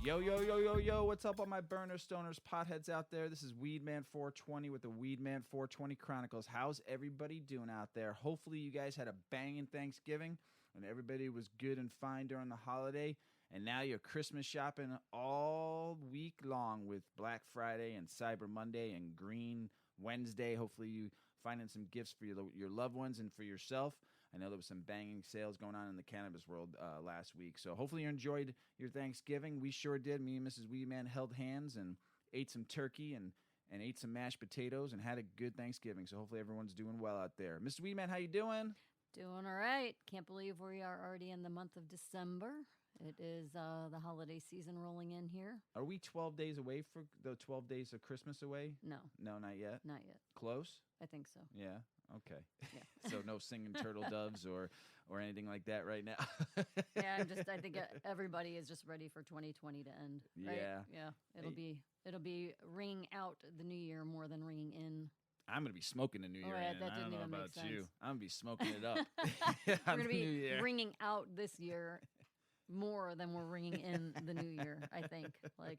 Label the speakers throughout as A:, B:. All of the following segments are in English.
A: Yo, yo, yo, yo, yo, what's up all my burners, stoners, potheads out there? This is Weedman420 with the Weedman420 Chronicles. How's everybody doing out there? Hopefully you guys had a banging Thanksgiving and everybody was good and fine during the holiday. And now you're Christmas shopping all week long with Black Friday and Cyber Monday and Green Wednesday. Hopefully you finding some gifts for your loved ones and for yourself. I know there was some banging sales going on in the cannabis world last week. So hopefully you enjoyed your Thanksgiving. We sure did. Me and Mrs. Weedman held hands and ate some turkey and ate some mashed potatoes and had a good Thanksgiving. So hopefully everyone's doing well out there. Mrs. Weedman, how you doing?
B: Doing all right. Can't believe we are already in the month of December. It is the holiday season rolling in here.
A: Are we 12 days away for the 12 days of Christmas away?
B: No.
A: No, not yet?
B: Not yet.
A: Close?
B: I think so.
A: Yeah. Okay.
B: Yeah.
A: So no singing turtle doves or anything like that right now.
B: Yeah, I think everybody is just ready for 2020 to end. Right?
A: Yeah.
B: Yeah. It'll be ringing out the new year more than ringing in.
A: I'm going to be smoking the New Year.
B: Yeah,
A: in.
B: that
A: I
B: didn't
A: don't know
B: even make
A: about
B: sense.
A: you. I'm going to be smoking it up.
B: We're going to be ringing out this year more than we're ringing in the new year, I think. Like,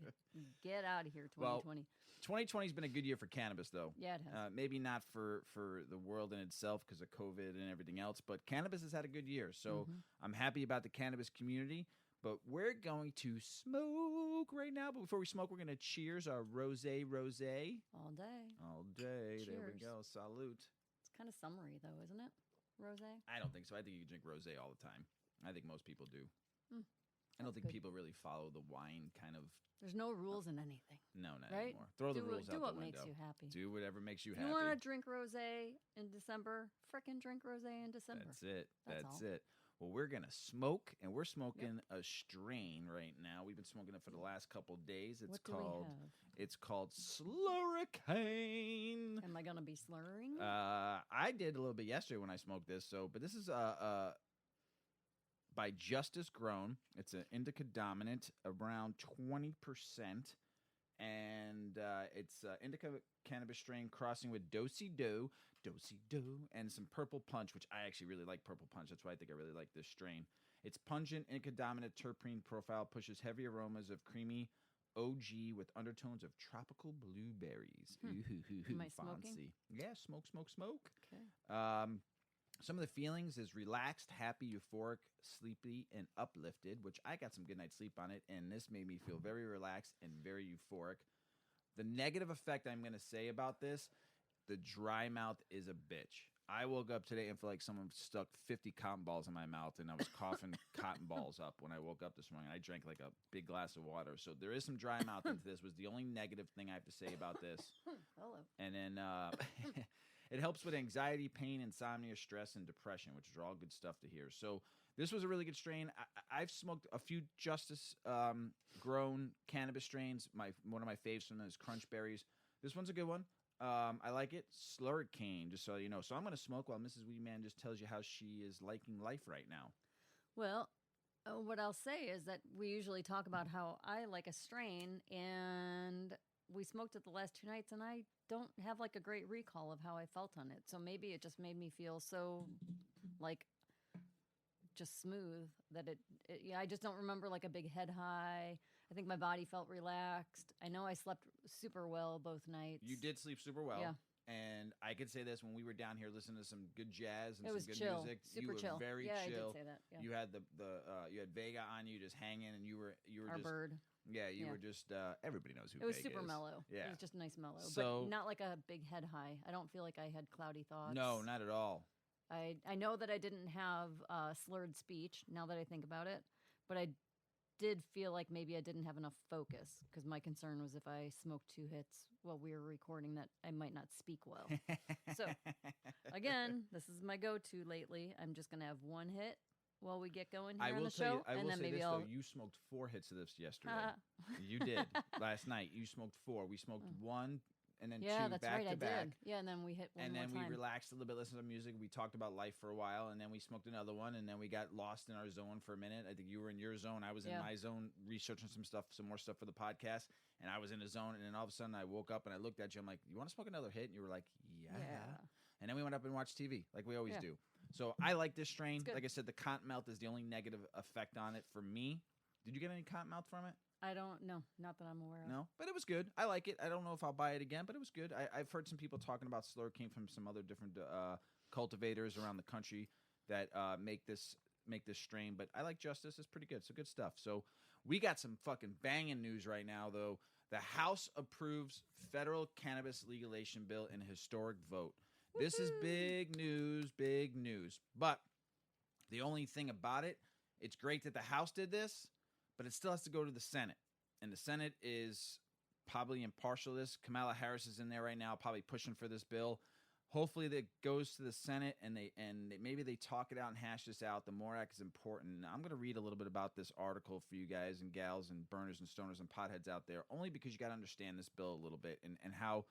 B: get out of here, 2020.
A: Well, 2020 has been a good year for cannabis, though.
B: Yeah, it has.
A: Maybe not for the world in itself because of COVID and everything else, but cannabis has had a good year. So I'm happy about the cannabis community. But we're going to smoke right now. But before we smoke, we're going to cheers our rosé.
B: All day.
A: All day.
B: Cheers.
A: There we go. Salute.
B: It's kind of summery, though, isn't it? Rosé?
A: I don't think so. I think you can drink rosé all the time. I think most people do. I don't think
B: good.
A: people really follow the wine kind of.
B: There's no rules in anything.
A: No, not
B: Right?
A: anymore. Throw the rules out the window.
B: Do what makes you happy.
A: Do whatever makes you
B: If
A: happy.
B: you want to drink rosé in December, frickin' drink rosé in December.
A: That's it.
B: That's
A: That's
B: all.
A: it. Well, we're going to smoke, and we're smoking a strain right now. We've been smoking it for the last couple of days.
B: What do we have?
A: It's called Slurricane.
B: Am I going to be slurring?
A: I did a little bit yesterday when I smoked this. But this is by Justice Grown. It's an indica dominant, around 20%, and it's indica cannabis strain crossing with do-si-do, and some purple punch, which I actually really like purple punch. That's why I think I really like this strain. It's pungent, indica dominant terpene profile, pushes heavy aromas of creamy OG with undertones of tropical blueberries.
B: Am I
A: Fancy.
B: smoking?
A: Yeah, smoke.
B: Okay.
A: Some of the feelings is relaxed, happy, euphoric, sleepy, and uplifted, which I got some good night's sleep on it, and this made me feel very relaxed and very euphoric. The negative effect I'm going to say about this, the dry mouth is a bitch. I woke up today and felt like someone stuck 50 cotton balls in my mouth, and I was coughing cotton balls up when I woke up this morning. I drank like a big glass of water. So there is some dry mouth into this, was the only negative thing I have to say about this.
B: Hello.
A: And then it helps with anxiety, pain, insomnia, stress, and depression, which are all good stuff to hear. So this was a really good strain. I've smoked a few Justice grown cannabis strains. One of my faves from them is Crunch Berries. This one's a good one. I like it. Slurricane, just so you know. So I'm going to smoke while Mrs. Weedman just tells you how she is liking life right now.
B: Well, what I'll say is that we usually talk about how I like a strain, and we smoked it the last 2 nights, and I don't have like a great recall of how I felt on it. So maybe it just made me feel so like just smooth that I just don't remember like a big head high. I think my body felt relaxed. I know I slept super well both nights.
A: You did sleep super well.
B: Yeah.
A: And I could say this, when we were down here listening to some good jazz and
B: It
A: some
B: was
A: good
B: chill.
A: music,
B: Super
A: you were
B: chill.
A: very
B: Yeah, I did
A: chill.
B: say that, yeah.
A: You had you had Vega on you, just hanging, and you were
B: Our
A: just
B: bird.
A: Yeah, you
B: Yeah.
A: were just everybody knows who
B: It was
A: Vega
B: super
A: is.
B: mellow.
A: Yeah,
B: It was just nice mellow,
A: So-
B: but not like a big head high. I don't feel like I had cloudy thoughts.
A: No, not at all.
B: I know that I didn't have slurred speech now that I think about it, but I did feel like maybe I didn't have enough focus because my concern was if I smoked 2 hits while we were recording that I might not speak well. So, again, this is my go-to lately. I'm just going to have 1 hit while we get going here
A: I
B: on
A: will
B: the
A: say,
B: show,
A: I will
B: and then
A: say
B: maybe
A: this
B: I'll.
A: though: you smoked 4 hits of this yesterday. You did last night. You smoked 4. We smoked 1 and then
B: Yeah,
A: 2
B: that's
A: back
B: right.
A: to
B: I
A: back.
B: did. Yeah, and then we hit one
A: And
B: more
A: then
B: time.
A: we relaxed a little bit, listened to music. We talked about life for a while, and then we smoked another one, and then we got lost in our zone for a minute. I think you were in your zone. I was in
B: Yeah.
A: my zone, researching some more stuff for the podcast, and I was in a zone. And then all of a sudden, I woke up and I looked at you. I'm like, "You want to smoke another hit?" And you were like, "Yeah." And then we went up and watched TV, like we always do. So I like this strain.
B: good.
A: Like I said, the cotton mouth is the only negative effect on it for me. Did you get any cotton mouth from it?
B: I don't know. Not that I'm aware of.
A: No, but it was good. I like it. I don't know if I'll buy it again, but it was good. I've heard some people talking about Slur came from some other different cultivators around the country that make this strain. But I like Justice. It's pretty good. So good stuff. So we got some fucking banging news right now, though. The House approves federal cannabis legalization bill in a historic vote.
B: Woo-hoo.
A: This is big news, big news. But the only thing about it, it's great that the House did this, but it still has to go to the Senate. And the Senate is probably impartial to this. Kamala Harris is in there right now, probably pushing for this bill. Hopefully that goes to the Senate and maybe they talk it out and hash this out. The MORE Act is important. I'm going to read a little bit about this article for you guys and gals and burners and stoners and potheads out there, only because you got to understand this bill a little bit and how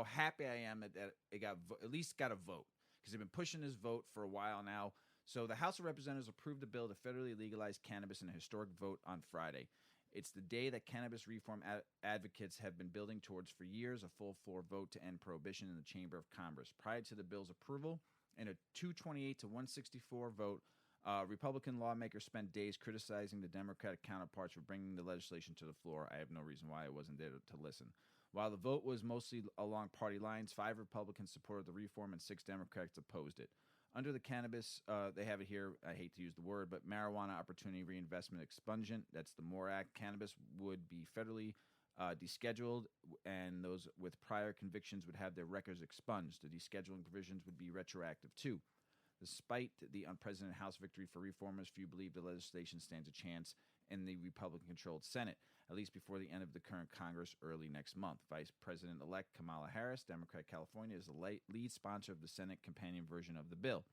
A: happy I am that it at least got a vote, because they've been pushing this vote for a while now. So the House of Representatives approved the bill to federally legalize cannabis in a historic vote on Friday. It's the day that cannabis reform advocates have been building towards for years, a full-floor vote to end prohibition in the Chamber of Congress. Prior to the bill's approval, in a 228 to 164 vote, Republican lawmakers spent days criticizing the Democratic counterparts for bringing the legislation to the floor. I have no reason why I wasn't there to listen. While the vote was mostly along party lines, 5 Republicans supported the reform and 6 Democrats opposed it. Under the cannabis, they have it here, I hate to use the word, but Marijuana Opportunity Reinvestment Expungent, that's the MORE Act. Cannabis would be federally descheduled, and those with prior convictions would have their records expunged. The descheduling provisions would be retroactive too. Despite the unprecedented House victory for reformers, few believe the legislation stands a chance in the Republican-controlled Senate, at least before the end of the current Congress early next month. Vice President-elect Kamala Harris, Democrat California, is the lead sponsor of the Senate companion version of the bill.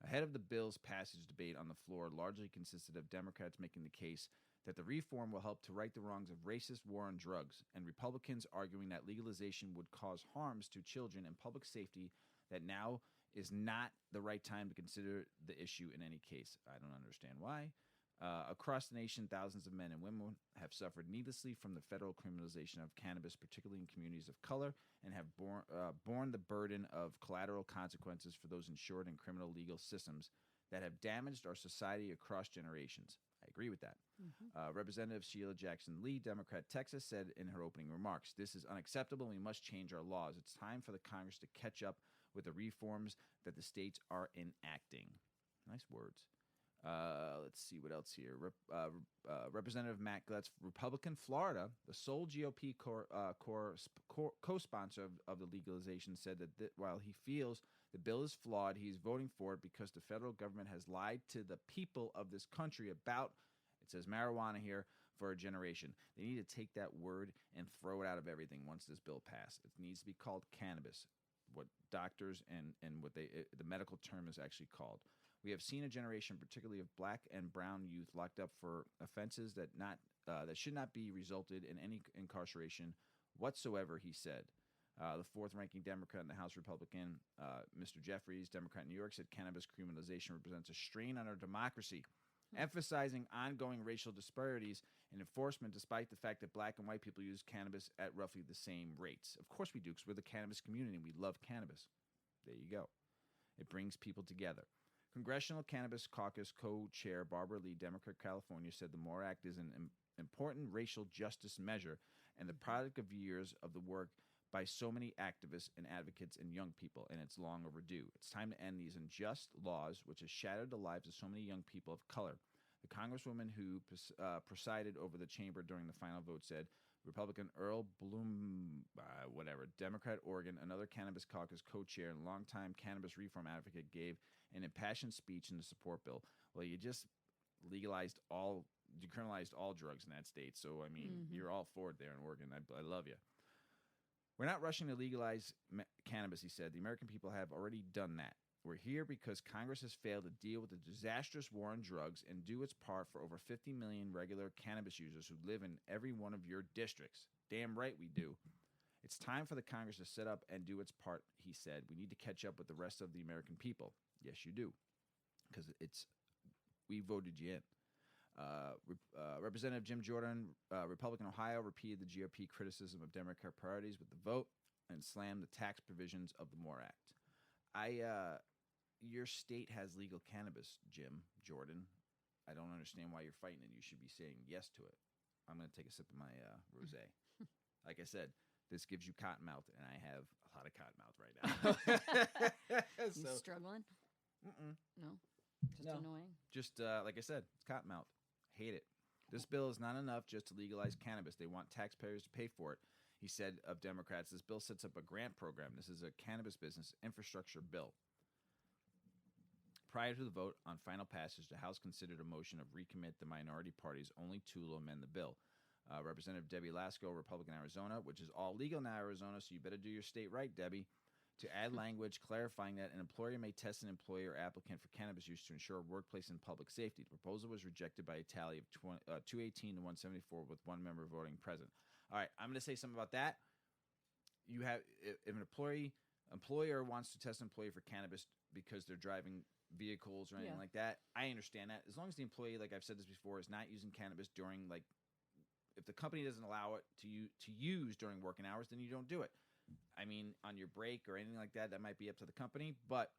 A: Ahead of the bill's passage, debate on the floor largely consisted of Democrats making the case that the reform will help to right the wrongs of racist war on drugs, and Republicans arguing that legalization would cause harms to children and public safety, that now is not the right time to consider the issue in any case. I don't understand why. Across the nation, thousands of men and women have suffered needlessly from the federal criminalization of cannabis, particularly in communities of color, and have borne the burden of collateral consequences for those insured in criminal legal systems that have damaged our society across generations. I agree with that. Mm-hmm. Representative Sheila Jackson Lee, Democrat, Texas, said in her opening remarks, "This is unacceptable. We must change our laws. It's time for the Congress to catch up with the reforms that the states are enacting." Nice words. Let's see what else here. Representative Matt Glutz, Republican, Florida, the sole GOP co-sponsor of the legalization, said that while he feels the bill is flawed, he's voting for it because the federal government has lied to the people of this country about, it says marijuana here, for a generation. They need to take that word and throw it out of everything once this bill passed. It needs to be called cannabis, what doctors and what the medical term is actually called. We have seen a generation, particularly of black and brown youth, locked up for offenses that should not be resulted in any incarceration whatsoever, he said. The fourth-ranking Democrat in the House, Republican, Mr. Jeffries, Democrat in New York, said cannabis criminalization represents a strain on our democracy, emphasizing ongoing racial disparities in enforcement despite the fact that black and white people use cannabis at roughly the same rates. Of course we do, because we're the cannabis community and we love cannabis. There you go. It brings people together. Congressional Cannabis Caucus co-chair Barbara Lee, Democrat, California, said the MORE Act is an important racial justice measure and the product of years of the work by so many activists and advocates and young people, and it's long overdue. It's time to end these unjust laws which have shattered the lives of so many young people of color. The congresswoman who presided over the chamber during the final vote said, Republican Earl Bloom, Democrat Oregon, another Cannabis Caucus co-chair and longtime cannabis reform advocate, gave an impassioned speech in the support bill. Well, you just decriminalized all drugs in that state, so, I mean, you're all for it there in Oregon. I love you. We're not rushing to legalize cannabis, he said. The American people have already done that. We're here because Congress has failed to deal with the disastrous war on drugs and do its part for over 50 million regular cannabis users who live in every one of your districts. Damn right we do. It's time for the Congress to set up and do its part, he said. We need to catch up with the rest of the American people. Yes, you do, because we voted you in. Representative Jim Jordan, Republican Ohio, repeated the GOP criticism of Democrat priorities with the vote and slammed the tax provisions of the MORE Act. Your state has legal cannabis, Jim Jordan. I don't understand why you're fighting it. You should be saying yes to it. I'm going to take a sip of my rosé. Like I said, this gives you cotton mouth, and I have a lot of cotton mouth right now.
B: You struggling? No, just
A: No.
B: annoying.
A: Just like I said, it's cotton mouth. Hate it. This bill is not enough just to legalize cannabis. They want taxpayers to pay for it. He said of Democrats, this bill sets up a grant program. This is a cannabis business infrastructure bill. Prior to the vote on final passage, the House considered a motion of recommit the minority party's only tool to amend the bill. Representative Debbie Lasko, Republican Arizona, which is all legal now, Arizona, so you better do your state right, Debbie, to add language clarifying that an employer may test an employer applicant for cannabis use to ensure workplace and public safety. The proposal was rejected by a tally of 218 to 174, with one member voting present. All right, I'm going to say something about that. You have, if an employer wants to test an employee for cannabis because they're driving vehicles or anything like that, I understand that. As long as the employee, like I've said this before, is not using cannabis during, like, if the company doesn't allow it to use during working hours, then you don't do it. I mean, on your break or anything like that, that might be up to the company. But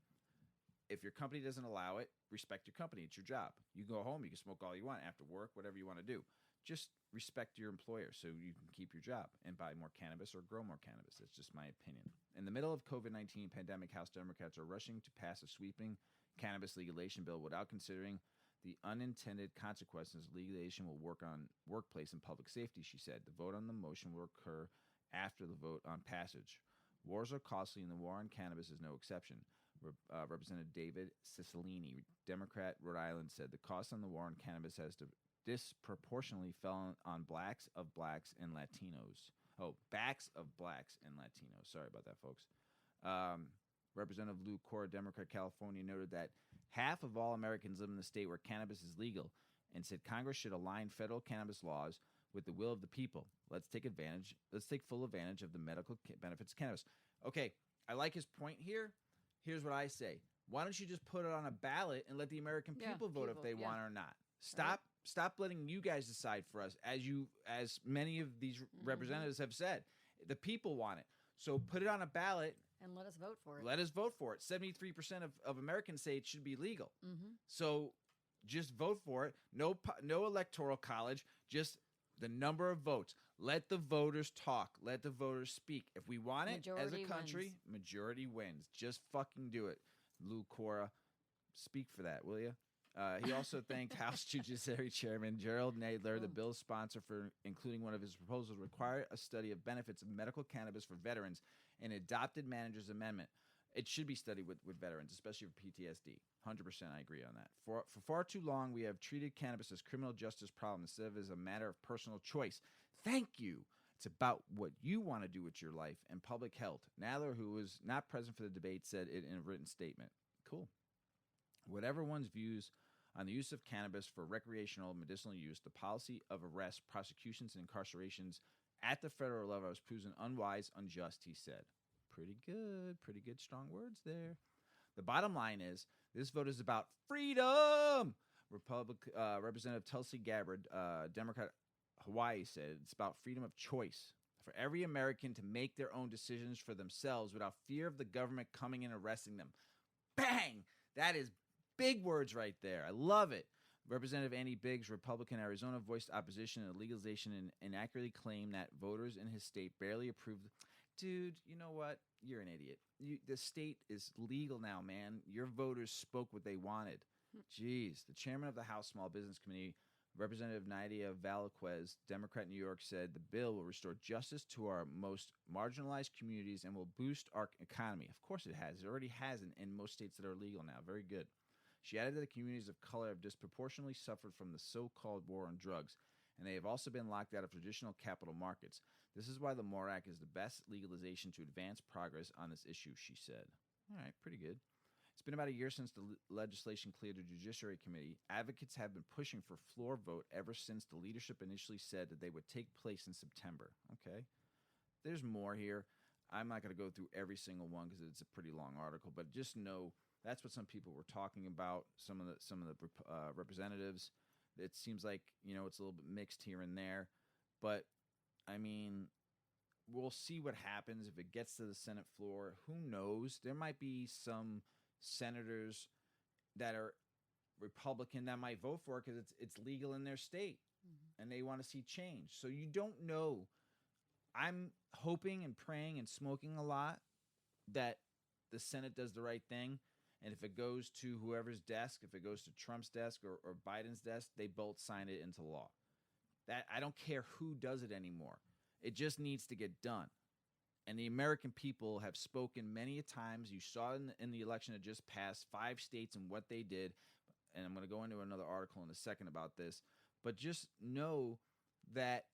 A: if your company doesn't allow it, respect your company. It's your job. You go home, you can smoke all you want after work, whatever you want to do. Just respect your employer so you can keep your job and buy more cannabis or grow more cannabis. That's just my opinion. In the middle of COVID-19 pandemic, House Democrats are rushing to pass a sweeping cannabis legalization bill without considering the unintended consequences legalization will work on workplace and public safety, she said. The vote on the motion will occur after the vote on passage. Wars are costly, and the war on cannabis is no exception. Representative David Cicilline, Democrat, Rhode Island, said the cost on the war on cannabis has disproportionately fell on backs of blacks and Latinos. Backs of blacks and Latinos. Sorry about that, folks. Representative Lou Cora, Democrat, California, noted that half of all Americans live in the state where cannabis is legal and said Congress should align federal cannabis laws with the will of the people. Let's take full advantage of the medical benefits of cannabis. Okay, I like his point here. Here's what I say. Why don't you just put it on a ballot and let the American people vote if they want or not? Stop letting you guys decide for us, as many of these representatives have said. The people want it. So put it on a ballot.
B: And let us vote for it.
A: Let us vote for it. 73% of Americans say it should be legal.
B: Mm-hmm.
A: So just vote for it. No electoral college, just the number of votes. Let the voters talk. Let the voters speak. If we want it as a country, majority wins. Just fucking do it. Lou Cora, speak for that, will you? He also thanked House Judiciary Chairman Gerald Nadler, the bill's sponsor, for including one of his proposals require a study of benefits of medical cannabis for veterans, an adopted manager's amendment. It should be studied with veterans, especially for PTSD. 100% I agree on that. For far too long, we have treated cannabis as criminal justice problem instead of as a matter of personal choice. Thank you. It's about what you want to do with your life and public health. Nadler, who was not present for the debate, said it in a written statement. Cool. Whatever one's views on the use of cannabis for recreational medicinal use, the policy of arrests, prosecutions, and incarcerations at the federal level has proven unwise, unjust, he said. Pretty good, strong words there. The bottom line is, this vote is about freedom. Representative Tulsi Gabbard, Democrat, Hawaii, said it's about freedom of choice for every American to make their own decisions for themselves without fear of the government coming and arresting them. Bang! That is big words right there. I love it. Representative Andy Biggs, Republican, Arizona, voiced opposition to legalization and inaccurately claimed that voters in his state barely approved. Dude, you know what? You're an idiot. The state is legal now, man. Your voters spoke what they wanted. Jeez. The chairman of the House Small Business Committee, Representative Nydia Valquez, Democrat, New York, said the bill will restore justice to our most marginalized communities and will boost our economy. Of course it has. It already has in most states that are legal now. Very good. She added that the communities of color have disproportionately suffered from the so-called war on drugs, and they have also been locked out of traditional capital markets. This is why the MORE Act is the best legalization to advance progress on this issue, she said. All right, pretty good. It's been about a year since the legislation cleared the Judiciary Committee. Advocates have been pushing for floor vote ever since the leadership initially said that they would take place in September. Okay. There's more here. I'm not going to go through every single one because it's a pretty long article, but just know that's what some people were talking about, some of the representatives. It seems like, it's a little bit mixed here and there. But, I mean, we'll see what happens if it gets to the Senate floor. Who knows? There might be some senators that are Republican that might vote for it because it's legal in their state. and they want to see change. So you don't know. I'm hoping and praying and smoking a lot that the Senate does the right thing. And if it goes to whoever's desk, if it goes to Trump's desk or Biden's desk, they both sign it into law. That I don't care who does it anymore. It just needs to get done. And the American people have spoken many a times. You saw in the election that just passed, 5 states and what they did. And I'm going to go into another article in a second about this. But just know that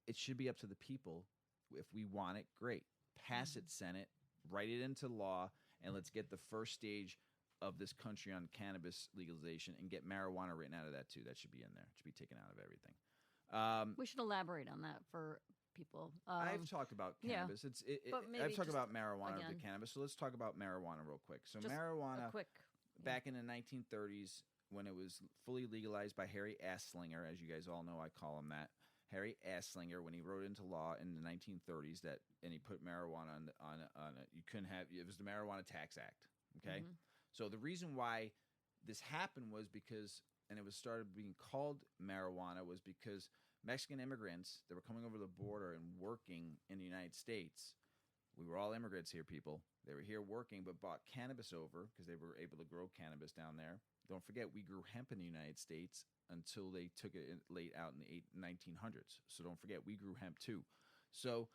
A: it should be up to the people. If we want it, great. Pass it, Senate. Write it into law. And let's get the first stage of this country on cannabis legalization and get marijuana written out of that too. That should be in there. It should be taken out of everything.
B: We should elaborate on that for people.
A: I've talked about cannabis.
B: Yeah.
A: I've talked about marijuana with the cannabis. So let's talk about marijuana real quick. So marijuana, back in the 1930s, when it was fully legalized by Harry Anslinger, as you guys all know, I call him that. Harry Anslinger, when he wrote into law in the 1930s and he put marijuana on it, you couldn't have, it was the Marijuana Tax Act. Okay. So the reason why this happened was because, and it was started being called marijuana, was because Mexican immigrants that were coming over the border and working in the United States, we were all immigrants here, people. They were here working, but bought cannabis over because they were able to grow cannabis down there. Don't forget, we grew hemp in the United States until they took it late out in the 1900s. So don't forget, we grew hemp too. So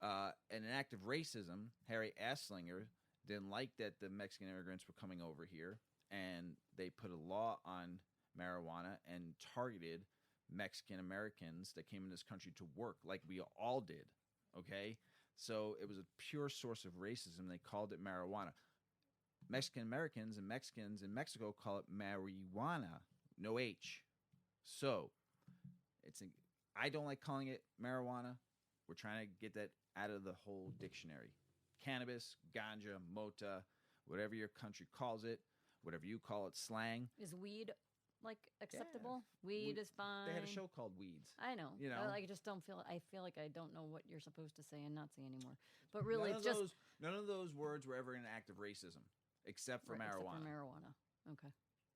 A: in an act of racism, Harry Anslinger didn't like that the Mexican immigrants were coming over here, and they put a law on marijuana and targeted Mexican Americans that came in this country to work like we all did, okay? So it was a pure source of racism. They called it marijuana. Mexican Americans and Mexicans in Mexico call it marijuana, no H. So I don't like calling it marijuana. We're trying to get that out of the whole dictionary. Cannabis, ganja, mota, whatever your country calls it, whatever you call it, slang.
B: Is weed acceptable? Yeah. Weed is fine.
A: They had a show called Weeds.
B: I know.
A: You know,
B: I just don't feel. I feel like I don't know what you're supposed to say and not say anymore. But really,
A: none of those words were ever an act of racism, except for marijuana.
B: Except for marijuana. Okay.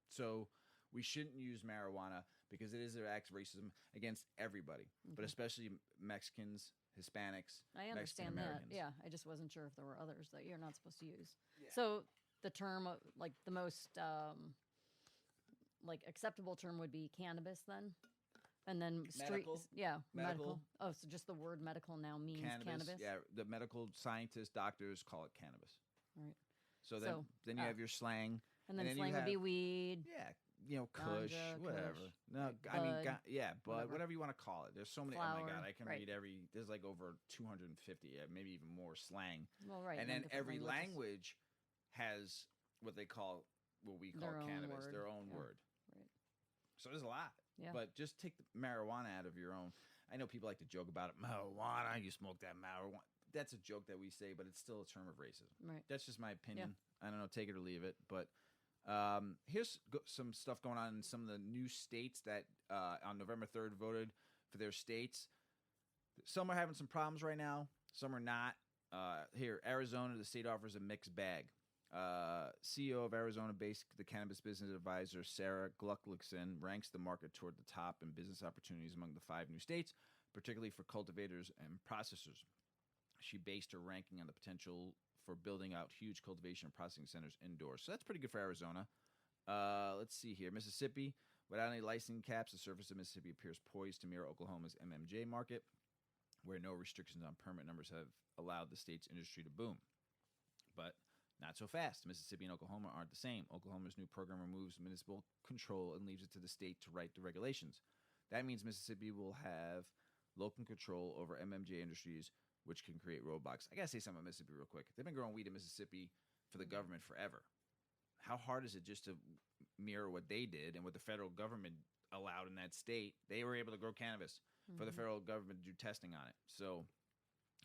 A: So we shouldn't use marijuana because it is an act of racism against everybody, but especially Mexicans, Hispanics.
B: I understand that. Yeah, I just wasn't sure if there were others that you're not supposed to use.
A: Yeah.
B: So the term, the most acceptable term would be cannabis then, and then
A: medical.
B: medical. Oh, so just the word medical now means cannabis.
A: Yeah, the medical scientists, doctors call it cannabis.
B: Right.
A: So then you have your slang,
B: and then slang would be weed.
A: Yeah, Kush,
B: ganja,
A: whatever.
B: Kush,
A: No,
B: bud,
A: I mean, whatever you want to call it. There's so many.
B: Flower,
A: oh my God, I can
B: right.
A: read there's like over 250, maybe even more slang.
B: Well, right.
A: And then every language has what we call cannabis, their own word.
B: Right.
A: So there's a lot.
B: Yeah.
A: But just take the marijuana out of your own. I know people like to joke about it. Marijuana, you smoke that marijuana. That's a joke that we say, but it's still a term of racism.
B: Right.
A: That's just my opinion. Yeah. I don't know, take it or leave it. But here's some stuff going on in some of the new states that on November 3rd voted for their states. Some are having some problems right now. Some are not. Here, Arizona, the state offers a mixed bag. CEO of Arizona-based the cannabis business advisor Sarah Glucklickson ranks the market toward the top in business opportunities among the 5 new states, particularly for cultivators and processors. She based her ranking on the potential for building out huge cultivation and processing centers indoors. So that's pretty good for Arizona. Let's see here. Mississippi, without any licensing caps, the surface of Mississippi appears poised to mirror Oklahoma's MMJ market, where no restrictions on permit numbers have allowed the state's industry to boom. But not so fast. Mississippi and Oklahoma aren't the same. Oklahoma's new program removes municipal control and leaves it to the state to write the regulations. That means Mississippi will have local control over MMJ industries, which can create roadblocks. I got to say something about Mississippi real quick. They've been growing weed in Mississippi for the government forever. How hard is it just to mirror what they did and what the federal government allowed in that state? They were able to grow cannabis for the federal government to do testing on it. So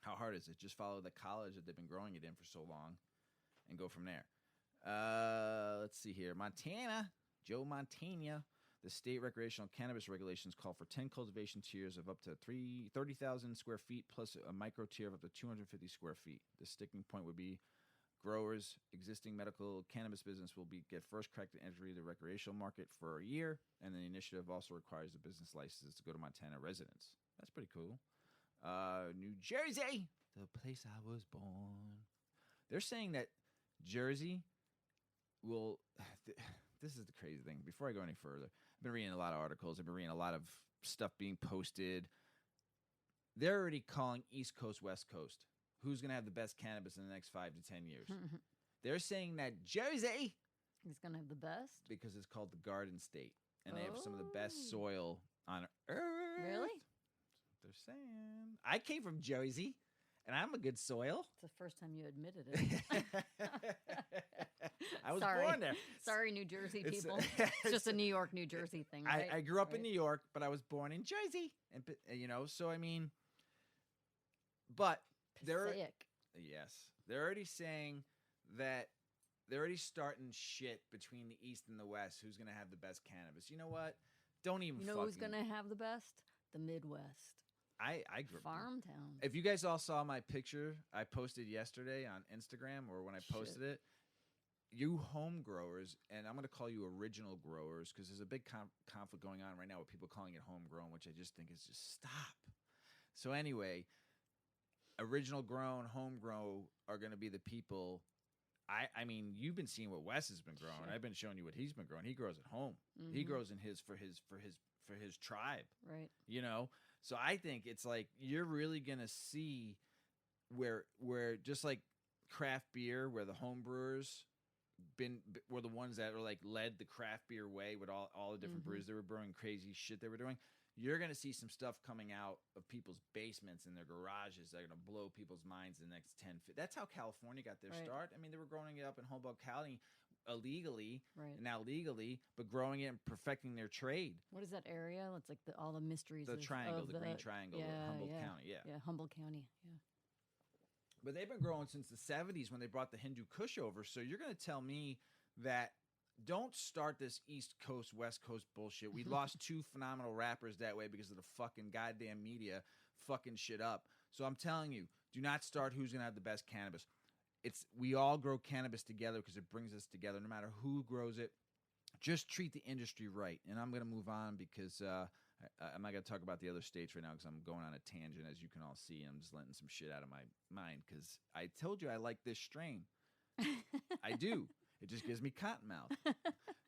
A: how hard is it? Just follow the college that they've been growing it in for so long and go from there. Let's see here. Montana, Joe Montana. The state recreational cannabis regulations call for 10 cultivation tiers of up to 30,000 square feet plus a micro tier of up to 250 square feet. The sticking point would be growers, existing medical cannabis business will get first crack to entry the recreational market for a year, and the initiative also requires a business license to go to Montana residents. That's pretty cool. New Jersey, the place I was born. They're saying that Jersey will. This is the crazy thing. Before I go any further, I've been reading a lot of articles. I've been reading a lot of stuff being posted. They're already calling East Coast, West Coast. Who's going to have the best cannabis in the next 5 to 10 years? They're saying that Jersey
B: is going to have the best
A: because it's called the Garden State, and they have some of the best soil on earth.
B: Really?
A: They're saying. I came from Jersey, and I'm a good soil.
B: It's the first time you admitted it.
A: I was born there.
B: Sorry, New Jersey people. It's just a New York, New Jersey thing, right?
A: I grew up in New York, but I was born in Jersey, and so I mean, but they're already saying that they're already starting shit between the East and the West. Who's gonna have the best cannabis? You know what? Don't even.
B: You know who's gonna have the best? The Midwest.
A: I grew up
B: farm town.
A: If you guys all saw my picture I posted yesterday on Instagram, or when I posted it, you home growers, and I'm going to call you original growers because there's a big conflict going on right now with people calling it homegrown, which I just think is just stop. So anyway, original grown, homegrown are going to be the people. I mean, you've been seeing what Wes has been growing. Sure. I've been showing you what he's been growing. He grows at home. Mm-hmm. He grows in his for his tribe.
B: Right.
A: You know? So I think it's like you're really going to see where just like craft beer, where the home brewers were the ones that were like led the craft beer way with all the different brews they were brewing, crazy shit they were doing. You're going to see some stuff coming out of people's basements and their garages that are going to blow people's minds in the next 10 feet. That's how California got their start. I mean, they were growing it up in Humboldt County illegally, now legally, but growing it and perfecting their trade.
B: What is that area? It's like all the mysteries.
A: The triangle, the green triangle of Humboldt County.
B: Yeah, Humboldt County. Yeah.
A: But they've been growing since the 70s when they brought the Hindu Kush over. So you're going to tell me that don't start this East Coast, West Coast bullshit. We lost 2 phenomenal rappers that way because of the fucking goddamn media fucking shit up. So I'm telling you, do not start who's going to have the best cannabis. We all grow cannabis together because it brings us together no matter who grows it. Just treat the industry right. And I'm going to move on because I'm not going to talk about the other states right now because I'm going on a tangent, as you can all see. I'm just letting some shit out of my mind because I told you I like this strain. I do. It just gives me cotton mouth.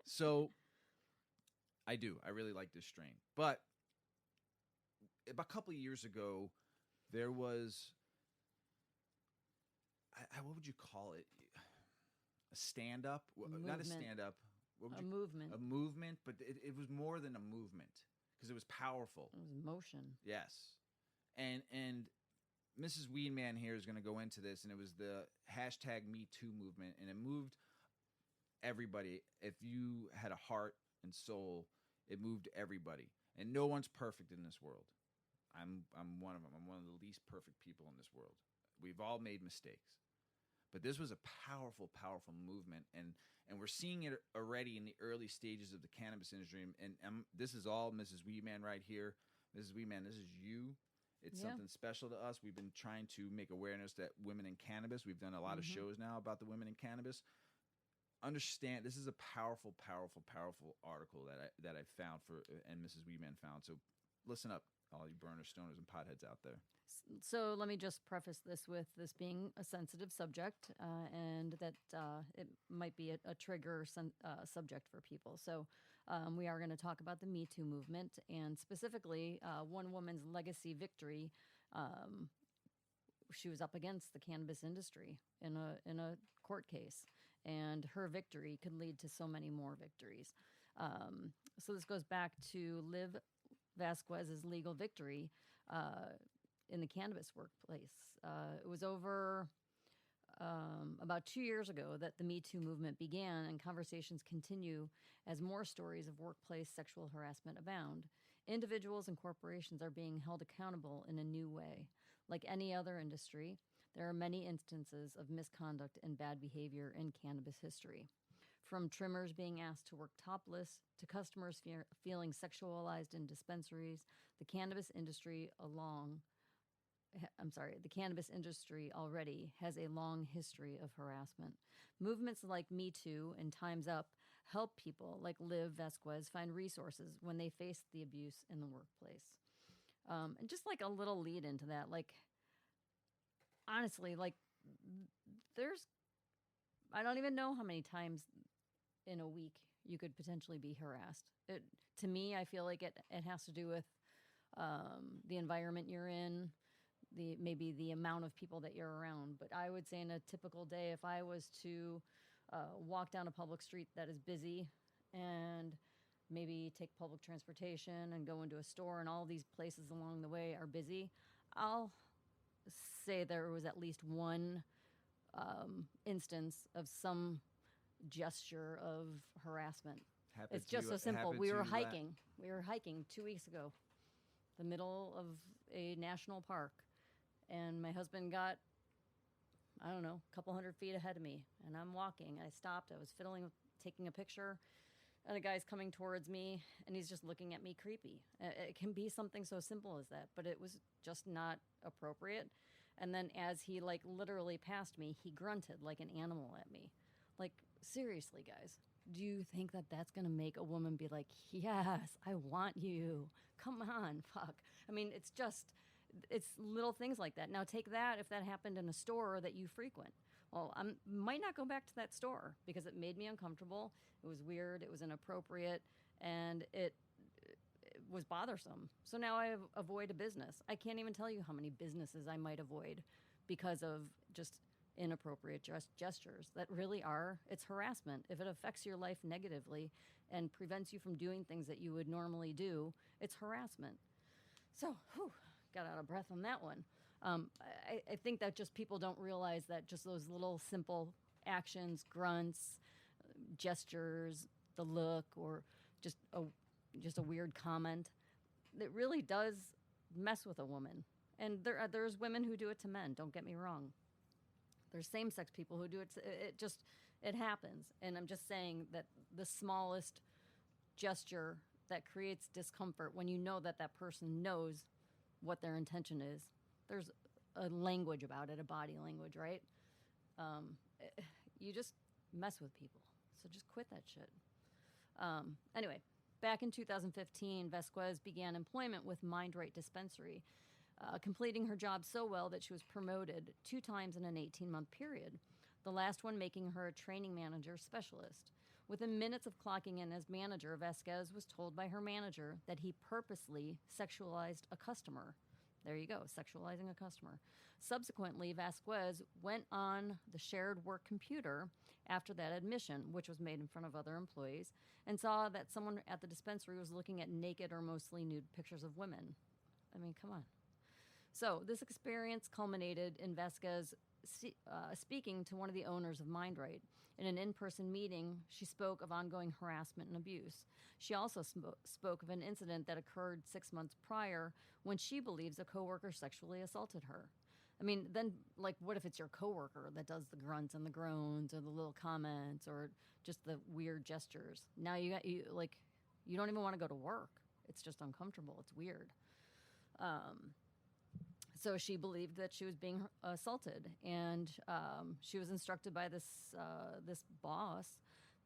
A: So I do. I really like this strain. But about a couple of years ago, there was, what would you call it? A stand-up? Not a stand-up.
B: A movement.
A: A movement, but it was more than a movement because it was powerful.
B: It was motion.
A: Yes. And Mrs. Weedman here is going to go into this, and it was the hashtag #MeToo movement, and it moved everybody. If you had a heart and soul, it moved everybody. And no one's perfect in this world. I'm one of them. I'm one of the least perfect people in this world. We've all made mistakes. But this was a powerful, powerful movement, and we're seeing it already in the early stages of the cannabis industry. And this is all Mrs. Weedman right here. Mrs. Weedman, this is you. It's something special to us. We've been trying to make awareness that women in cannabis. We've done a lot of shows now about the women in cannabis. Understand, this is a powerful, powerful, powerful article that I found and Mrs. Weedman found. So listen up, all you burners, stoners, and potheads out there.
B: So let me just preface this with this being a sensitive subject and that it might be a trigger subject for people. So we are going to talk about the MeToo movement and specifically one woman's legacy victory. She was up against the cannabis industry in a court case, and her victory could lead to so many more victories. So this goes back to Liv Vasquez's legal victory in the cannabis workplace. It was over about 2 years ago that the MeToo movement began, and conversations continue as more stories of workplace sexual harassment abound. Individuals and corporations are being held accountable in a new way. Like any other industry, there are many instances of misconduct and bad behavior in cannabis history. From trimmers being asked to work topless to customers feeling sexualized in dispensaries, the cannabis industry the cannabis industry already has a long history of harassment. Movements like MeToo and Time's Up help people like Liv Vasquez find resources when they face the abuse in the workplace. And just like a little lead into that, like, honestly, like, there's, I don't even know how many times in a week you could potentially be harassed. To me, I feel like it has to do with the environment you're in, maybe the amount of people that you're around. But I would say in a typical day, if I was to walk down a public street that is busy and maybe take public transportation and go into a store and all these places along the way are busy, I'll say there was at least one instance of some gesture of harassment.
A: Happened
B: It's just
A: to
B: so
A: you-
B: simple.
A: happened
B: We
A: to
B: were
A: you
B: hiking. We were hiking 2 weeks ago, the middle of a national park, and my husband got, I don't know, a couple hundred feet ahead of me, and I'm walking. I stopped. I was fiddling with taking a picture, and a guy's coming towards me, and he's just looking at me creepy. It can be something so simple as that, but it was just not appropriate. And then as he like literally passed me, he grunted like an animal at me. Like, seriously, guys, do you think that that's going to make a woman be like, yes, I want you. Come on, fuck. I mean, it's little things like that. Now take that if that happened in a store that you frequent. Well, I might not go back to that store because it made me uncomfortable. It was weird. It was inappropriate. And it was bothersome. So now I avoid a business. I can't even tell you how many businesses I might avoid because of just inappropriate gestures that really it's harassment. If it affects your life negatively and prevents you from doing things that you would normally do, it's harassment. So, got out of breath on that one. I think that just people don't realize that just those little simple actions, grunts, gestures, the look, or just a weird comment, it really does mess with a woman. And there's women who do it to men. Don't get me wrong. There's same-sex people who do it. It happens. And I'm just saying that the smallest gesture that creates discomfort when you know that that person knows what their intention is. There's a language about it, a body language, right? You just mess with people. So just quit that shit. Anyway, back in 2015, Vasquez began employment with Mind Right Dispensary, completing her job so well that she was promoted 2 times in an 18-month period, the last one making her a training manager specialist. Within minutes of clocking in as manager, Vasquez was told by her manager that he purposely sexualized a customer. There you go, sexualizing a customer. Subsequently, Vasquez went on the shared work computer after that admission, which was made in front of other employees, and saw that someone at the dispensary was looking at naked or mostly nude pictures of women. I mean, come on. So this experience culminated in Vasquez speaking to one of the owners of Mind Right. In an in-person meeting, she spoke of ongoing harassment and abuse. She also spoke of an incident that occurred 6 months prior when she believes a coworker sexually assaulted her. I mean, then, like, what if it's your coworker that does the grunts and the groans or the little comments or just the weird gestures? Now you don't even want to go to work. It's just uncomfortable. It's weird. So she believed that she was being assaulted, and she was instructed by this boss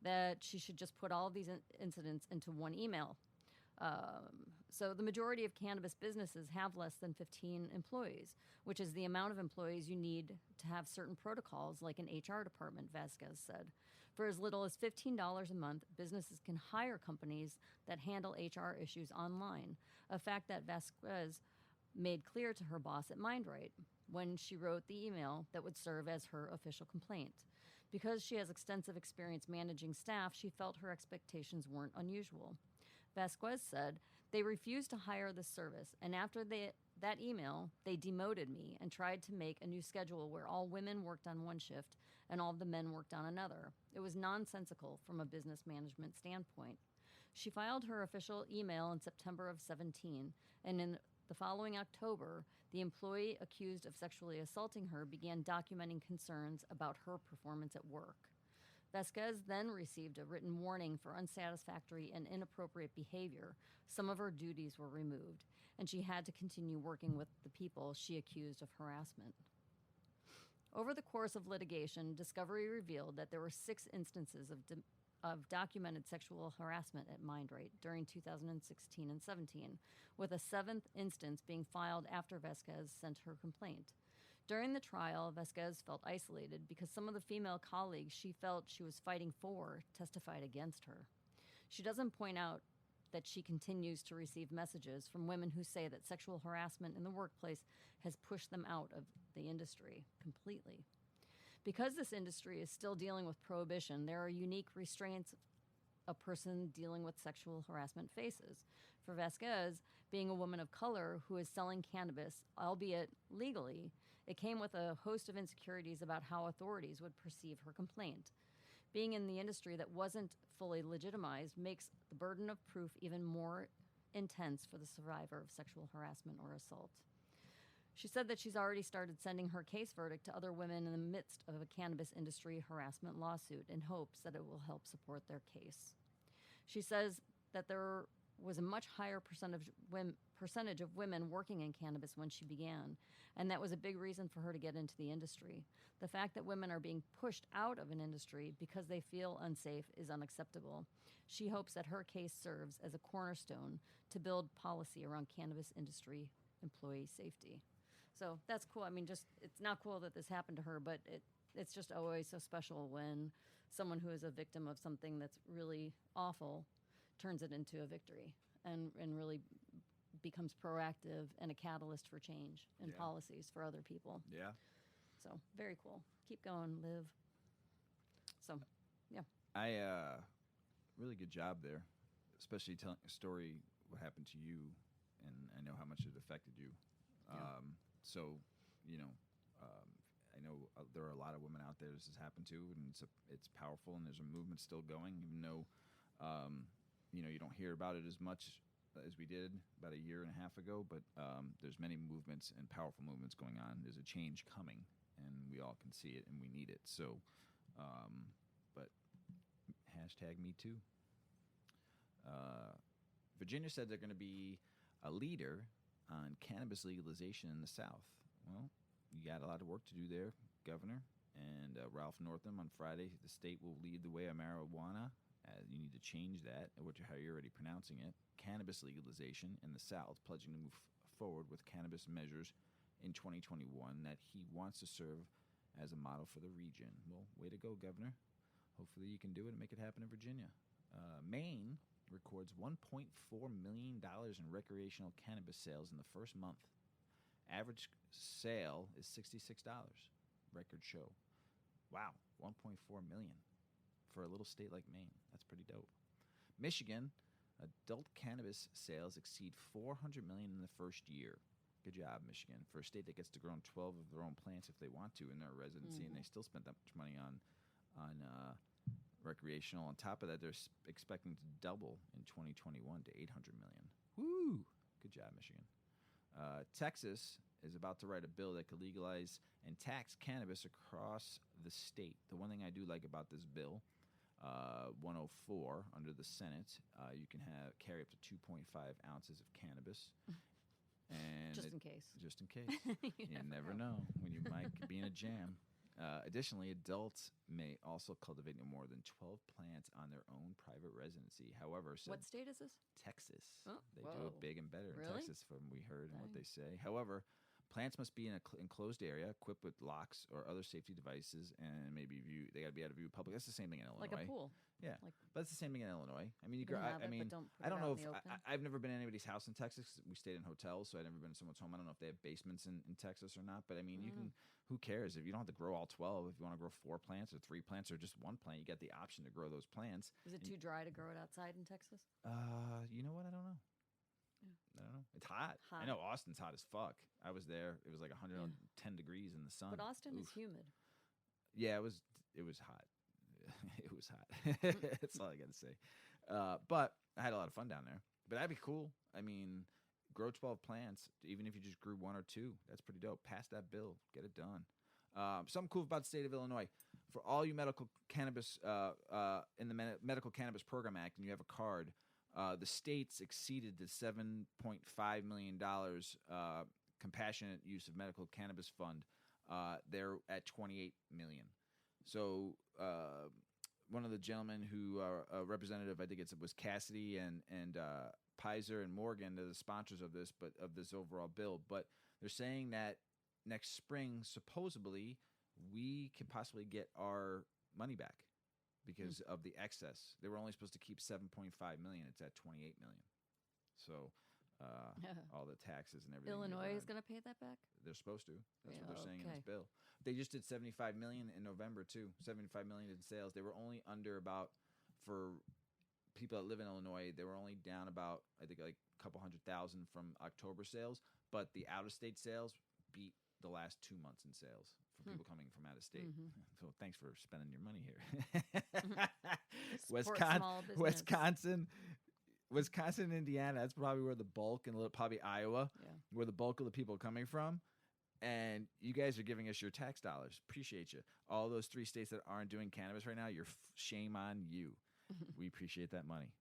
B: that she should just put all of these incidents into one email. So the majority of cannabis businesses have less than 15 employees, which is the amount of employees you need to have certain protocols like an HR department, Vasquez said. For as little as $15 a month, businesses can hire companies that handle HR issues online, a fact that Vasquez made clear to her boss at Mind Right when she wrote the email that would serve as her official complaint. Because she has extensive experience managing staff, she felt her expectations weren't unusual. Vasquez said, "They refused to hire this service, and after that email, they demoted me and tried to make a new schedule where all women worked on one shift and all the men worked on another. It was nonsensical from a business management standpoint." She filed her official email in September of 17, and in the following October, the employee accused of sexually assaulting her began documenting concerns about her performance at work. Vasquez then received a written warning for unsatisfactory and inappropriate behavior. Some of her duties were removed, and she had to continue working with the people she accused of harassment. Over the course of litigation, discovery revealed that there were 6 instances of documented sexual harassment at Mindrate during 2016 and 17, with a 7th instance being filed after Vasquez sent her complaint. During the trial, Vasquez felt isolated because some of the female colleagues she felt she was fighting for testified against her. She doesn't point out that she continues to receive messages from women who say that sexual harassment in the workplace has pushed them out of the industry completely. Because this industry is still dealing with prohibition, there are unique restraints a person dealing with sexual harassment faces. For Vasquez, being a woman of color who is selling cannabis, albeit legally, it came with a host of insecurities about how authorities would perceive her complaint. Being in the industry that wasn't fully legitimized makes the burden of proof even more intense for the survivor of sexual harassment or assault. She said that she's already started sending her case verdict to other women in the midst of a cannabis industry harassment lawsuit in hopes that it will help support their case. She says that there was a much higher percentage of women working in cannabis when she began, and that was a big reason for her to get into the industry. The fact that women are being pushed out of an industry because they feel unsafe is unacceptable. She hopes that her case serves as a cornerstone to build policy around cannabis industry employee safety. So that's cool. I mean, just it's not cool that this happened to her, but it's just always so special when someone who is a victim of something that's really awful turns it into a victory and really becomes proactive and a catalyst for change and policies for other people.
A: Yeah.
B: So very cool. Keep going, Liv. So, yeah.
A: Really good job there, especially telling a story what happened to you, and I know how much it affected you.
B: Yeah.
A: So, I know there are a lot of women out there this has happened to, and it's powerful, and there's a movement still going, even though, you don't hear about it as much as we did about a year and a half ago, but there's many movements and powerful movements going on. There's a change coming, and we all can see it, and we need it. So, but hashtag #MeToo. Virginia said they're going to be a leader on cannabis legalization in the South. Well, you got a lot of work to do there, Governor. And Ralph Northam on Friday, the state will lead the way on marijuana. You need to change that, how you're already pronouncing it. Cannabis legalization in the South, pledging to move forward with cannabis measures in 2021 that he wants to serve as a model for the region. Well, way to go, Governor. Hopefully you can do it and make it happen in Virginia. Maine records $1.4 million in recreational cannabis sales in the first month. Average sale is $66. Record show. Wow, $1.4 million for a little state like Maine. That's pretty dope. Michigan, adult cannabis sales exceed $400 million in the first year. Good job, Michigan. For a state that gets to grow 12 of their own plants if they want to in their residency, and they still spent that much money on recreational. On top of that, they're expecting to double in 2021 to $800 million. Woo! Good job, Michigan. Texas is about to write a bill that could legalize and tax cannabis across the state. The one thing I do like about this bill, 104 under the Senate, you can carry up to 2.5 ounces of cannabis. And
B: just in case.
A: Just in case. you never know when you might be in a jam. Additionally, adults may also cultivate no more than 12 plants on their own private residency. However,
B: what state is this?
A: Texas.
B: Oh,
A: they do it big and better in
B: really?
A: Texas from we heard and what they say. However, plants must be in an enclosed area, equipped with locks or other safety devices, and they got to be out of view of public. That's the same thing in Illinois.
B: Like a pool.
A: Yeah, but it's the same thing in Illinois. I mean,
B: I
A: don't know if I've never been in anybody's house in Texas. We stayed in hotels, so I've never been in someone's home. I don't know if they have basements in Texas or not. But I mean, you can. Who cares if you don't have to grow all 12? If you want to grow 4 plants or 3 plants or just 1 plant, you got the option to grow those plants.
B: Is it too dry to grow it outside in Texas?
A: You know what? I don't know. I don't know. It's hot. I know Austin's hot as fuck. I was there. It was like 110 degrees in the sun.
B: But Austin is humid.
A: Yeah, it was hot. It was hot. That's all I got to say. But I had a lot of fun down there. But that'd be cool. I mean, grow 12 plants, even if you just grew 1 or 2. That's pretty dope. Pass that bill. Get it done. Something cool about the state of Illinois. for all you medical cannabis in the Medical Cannabis Program Act, and you have a card, the states exceeded the $7.5 million compassionate use of medical cannabis fund. They're at $28 million. So one of the gentlemen who are a representative, I think it was Cassidy and Pizer and Morgan, are the sponsors of this, but of this overall bill. But they're saying that next spring, supposedly, we could possibly get our money back because of the excess. They were only supposed to keep $7.5 million. It's at $28 million. So all the taxes and everything.
B: Illinois is going to pay that back?
A: They're supposed to. That's what they're saying in this bill. They just did $75 million in November too. $75 million in sales. They were only under about, for people that live in Illinois, they were only down about, I think, like a couple 100,000 from October sales. But the out-of-state sales beat the last 2 months in sales for people coming from out of state. So thanks for spending your money here. Wisconsin, Indiana, that's probably where the bulk, and probably Iowa, where the bulk of the people are coming from. And you guys are giving us your tax dollars. Appreciate you. All those 3 states that aren't doing cannabis right now, shame on you. We appreciate that money.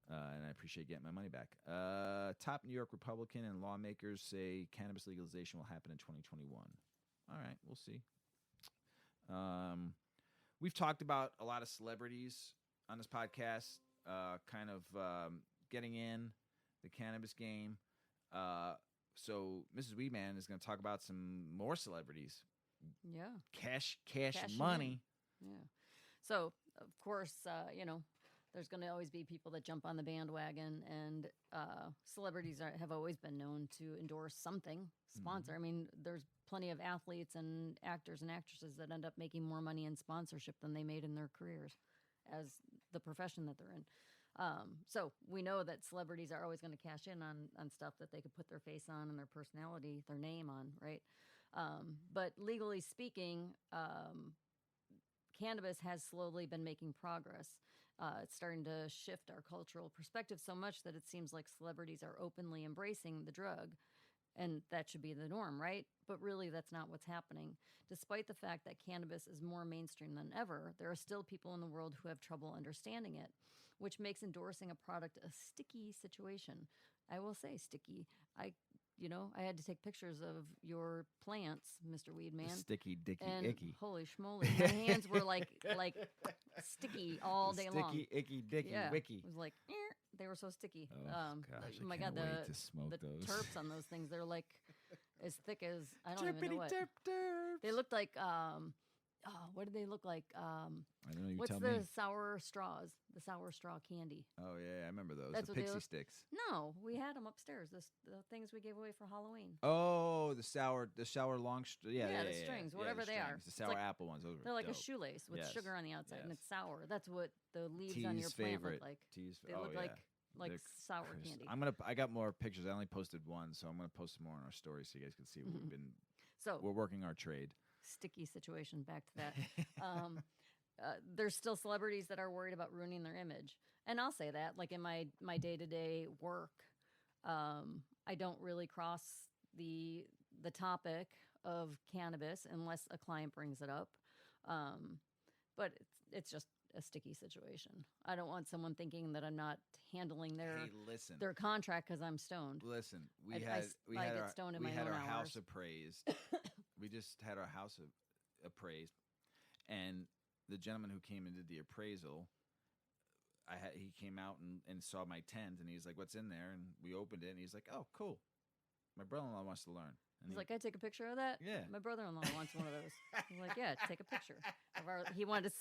A: And I appreciate getting my money back. Top New York Republican and lawmakers say cannabis legalization will happen in 2021. All right, we'll see. We've talked about a lot of celebrities on this podcast, kind of getting in the cannabis game. So Mrs. Weedman is going to talk about some more celebrities.
B: Yeah.
A: Cash money.
B: Yeah. So, of course, there's going to always be people that jump on the bandwagon, and celebrities have always been known to endorse something, sponsor. I mean, there's plenty of athletes and actors and actresses that end up making more money in sponsorship than they made in their careers as the profession that they're in. So we know that celebrities are always going to cash in on stuff that they could put their face on and their personality, their name on, right? But legally speaking, cannabis has slowly been making progress. It's starting to shift our cultural perspective so much that it seems like celebrities are openly embracing the drug, and that should be the norm, right? But really, that's not what's happening. Despite the fact that cannabis is more mainstream than ever, there are still people in the world who have trouble understanding it, which makes endorsing a product a sticky situation. I will say sticky. I had to take pictures of your plants, Mr. Weedman.
A: Sticky, dicky,
B: and
A: icky.
B: Holy schmoly. My hands were like sticky all day long.
A: Sticky, icky, dicky, wicky.
B: It was like, they were so sticky.
A: Oh, gosh, I can't wait to smoke those.
B: Terps on those things, they're like as thick as, I don't even
A: Drippity
B: know what.
A: derps.
B: They looked like, what did they look like?
A: I don't know, you
B: what's
A: tell
B: the
A: me.
B: sour straws? The sour straw candy.
A: Oh, yeah, I remember those.
B: That's
A: the
B: what they
A: pixie
B: look-
A: sticks.
B: No, we had them upstairs. The things we gave away for Halloween.
A: Oh, the sour long
B: The strings, whatever
A: the
B: they are.
A: strings. The
B: It's
A: sour
B: like-
A: apple ones. Those
B: They're like
A: dope.
B: a shoelace with
A: Yes.
B: sugar on the outside, and
A: Yes.
B: it's sour. That's what the leaves
A: T's
B: on your plant
A: favorite.
B: look like.
A: T's
B: They look like
A: They're
B: sour
A: crisp.
B: candy.
A: I got more pictures. I only posted one, so I'm gonna post some more on our story so you guys can see what we've been.
B: So
A: We're working our trade.
B: sticky situation. Back to that. There's still celebrities that are worried about ruining their image, and I'll say that. Like in my day-to-day work, I don't really cross the topic of cannabis unless a client brings it up. But it's just a sticky situation. I don't want someone thinking that I'm not handling their contract because I'm stoned.
A: Listen, we
B: I
A: had
B: get stoned in my own
A: our
B: hours.
A: house appraised. We just had our house appraised, and the gentleman who came and did the appraisal, he came out and saw my tent, and he's like, "What's in there?" And we opened it, and he's like, "Oh, cool. My brother-in-law wants to learn." And
B: He's like, "I take a picture of that."
A: Yeah.
B: My brother-in-law wants one of those. I'm like, "Yeah, take a picture." He wanted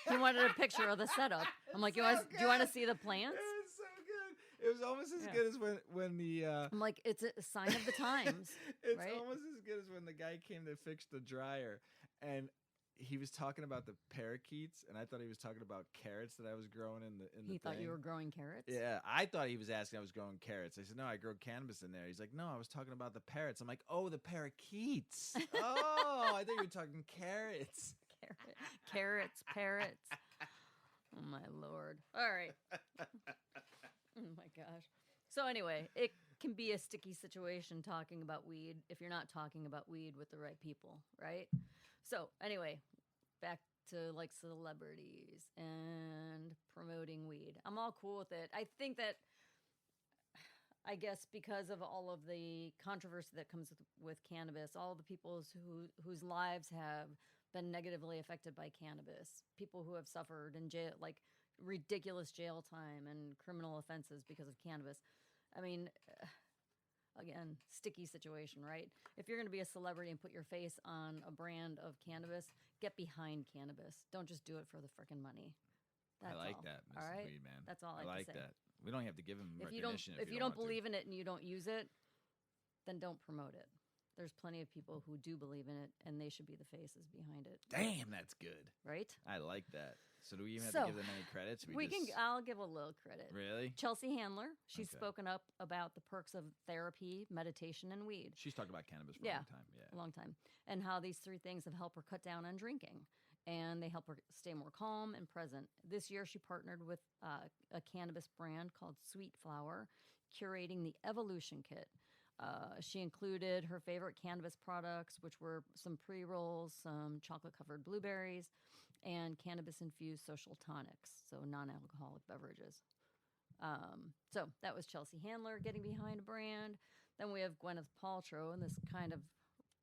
B: he wanted a picture of the setup. I'm like, "Do you want to see the plants?"
A: It was so good. It was almost as good as when the.
B: I'm like, "It's a sign of the times."
A: It's
B: right?
A: almost as good as when the guy came to fix the dryer, and he was talking about the parakeets, and I thought he was talking about carrots that I was growing in the.
B: He thought you were growing carrots.
A: Yeah, I thought he was asking I was growing carrots. I said, "No, I grow cannabis in there." He's like, "No, I was talking about the parrots." I'm like, "Oh, the parakeets." Oh, I think you were talking carrots.
B: Carrots, parrots. Oh my Lord! All right. Oh my gosh. So anyway, it can be a sticky situation talking about weed if you're not talking about weed with the right people, right? So anyway, back to like celebrities and promoting weed. I'm all cool with it. I think that, I guess, because of all of the controversy that comes with cannabis, all the people whose lives have been negatively affected by cannabis, people who have suffered in jail, like ridiculous jail time and criminal offenses because of cannabis. I mean, again, sticky situation, right? If you're going to be a celebrity and put your face on a brand of cannabis, get behind cannabis. Don't just do it for the freaking money. That's
A: I like
B: all.
A: that, Mrs.
B: All right?
A: Weed Man.
B: That's all I
A: like
B: have to say.
A: that. We don't have to give him
B: If
A: recognition.
B: you don't believe in it and you don't use it, then don't promote it. There's plenty of people who do believe in it, and they should be the faces behind it.
A: Damn, that's good.
B: Right?
A: I like that. So do we even have to give them any credits?
B: I'll give a little credit.
A: Really?
B: Chelsea Handler. She's spoken up about the perks of therapy, meditation, and weed.
A: She's talked about cannabis for a long time. Yeah.
B: A long time. And how these three things have helped her cut down on drinking. And they help her stay more calm and present. This year, she partnered with a cannabis brand called Sweet Flower, curating the Evolution Kit. She included her favorite cannabis products, which were some pre-rolls, some chocolate-covered blueberries, and cannabis-infused social tonics, so non-alcoholic beverages. So that was Chelsea Handler getting behind a brand. Then we have Gwyneth Paltrow, and this kind of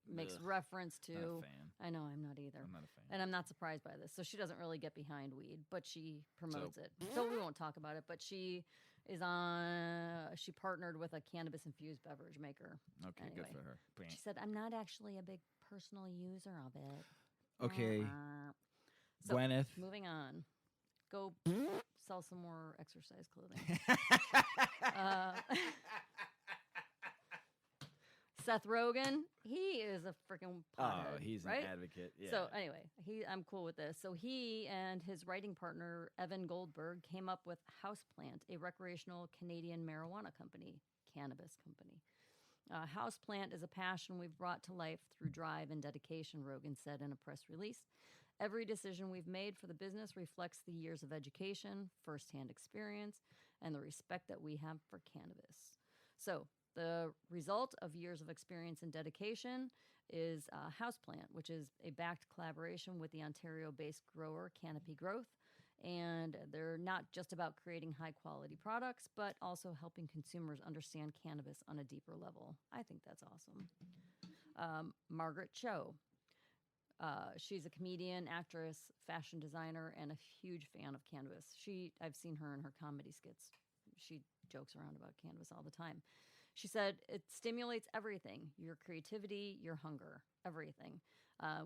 B: makes reference to...
A: Not a fan.
B: I know, I'm not either.
A: I'm not a fan.
B: And I'm not surprised by this. So she doesn't really get behind weed, but she promotes it. So we won't talk about it, but she partnered with a cannabis-infused beverage maker.
A: Okay,
B: anyway,
A: good for her.
B: She said, I'm not actually a big personal user of it.
A: Okay.
B: So,
A: Gwyneth.
B: moving on. Go sell some more exercise clothing. Seth Rogen, he is a freaking pothead.
A: Oh, he's
B: right?
A: an advocate. Yeah.
B: So anyway, I'm cool with this. So he and his writing partner, Evan Goldberg, came up with Houseplant, a recreational Canadian marijuana company, cannabis company. Houseplant is a passion we've brought to life through drive and dedication, Rogan said in a press release. Every decision we've made for the business reflects the years of education, firsthand experience, and the respect that we have for cannabis. So the result of years of experience and dedication is Houseplant, which is a backed collaboration with the Ontario-based grower Canopy Growth. And they're not just about creating high-quality products, but also helping consumers understand cannabis on a deeper level. I think that's awesome. Margaret Cho. She's a comedian, actress, fashion designer, and a huge fan of cannabis. I've seen her in her comedy skits. She jokes around about cannabis all the time. She said it stimulates everything, your creativity, your hunger, everything.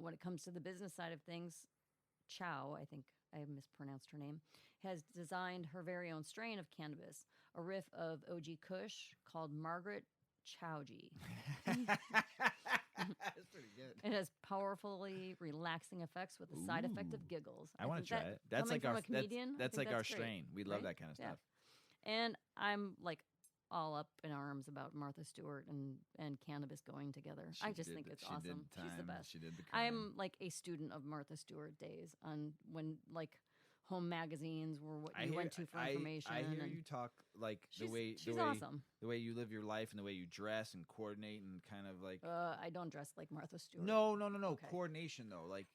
B: When it comes to the business side of things, Chow, I think I mispronounced her name, has designed her very own strain of cannabis, a riff of OG Kush called Margaret Chowji.
A: That's pretty good.
B: It has powerfully relaxing effects with the side effect of giggles.
A: I want to try it. That's like our
B: comedian.
A: That's like our
B: great,
A: strain. We love
B: right?
A: that kind of stuff.
B: And I'm like all up in arms about Martha Stewart and cannabis going together. I just think it's awesome. She's the best.
A: She did the crime.
B: I'm like a student of Martha Stewart days on when like home magazines were what you went to for information.
A: I hear you talk like
B: she's awesome.
A: The way you live your life and the way you dress and coordinate and kind of like.
B: I don't dress like Martha Stewart.
A: No. Okay. Coordination though,
B: yes.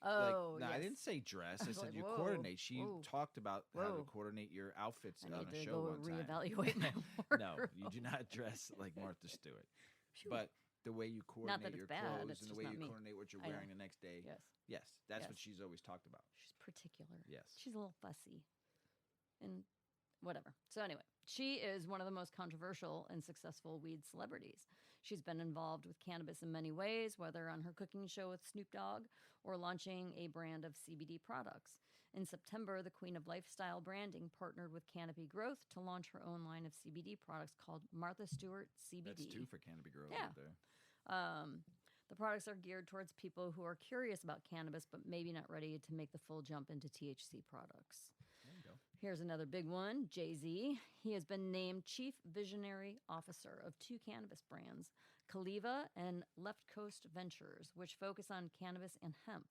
A: I didn't say dress. I said
B: like,
A: you
B: whoa,
A: coordinate. She talked about how to
B: whoa.
A: coordinate your outfits
B: I
A: on
B: need
A: a
B: to
A: show
B: go
A: one time.
B: reevaluate my
A: No,
B: wardrobe.
A: you do not dress like Martha Stewart.
B: Phew.
A: But the way you
B: Not
A: coordinate
B: that it's
A: your
B: bad,
A: clothes
B: it's
A: and the
B: just
A: way
B: not
A: you
B: me.
A: coordinate what you're
B: I know.
A: wearing the next day.
B: Yes.
A: That's
B: Yes.
A: what she's always talked about.
B: She's particular.
A: Yes.
B: She's a little fussy. And whatever. So anyway, she is one of the most controversial and successful weed celebrities. She's been involved with cannabis in many ways, whether on her cooking show with Snoop Dogg or launching a brand of CBD products. In September, the Queen of Lifestyle Branding partnered with Canopy Growth to launch her own line of CBD products called Martha Stewart CBD.
A: That's two for Canopy Growth
B: Yeah.
A: out there.
B: The products are geared towards people who are curious about cannabis, but maybe not ready to make the full jump into THC products.
A: There you go.
B: Here's another big one, Jay-Z. He has been named Chief Visionary Officer of two cannabis brands, Caliva and Left Coast Ventures, which focus on cannabis and hemp.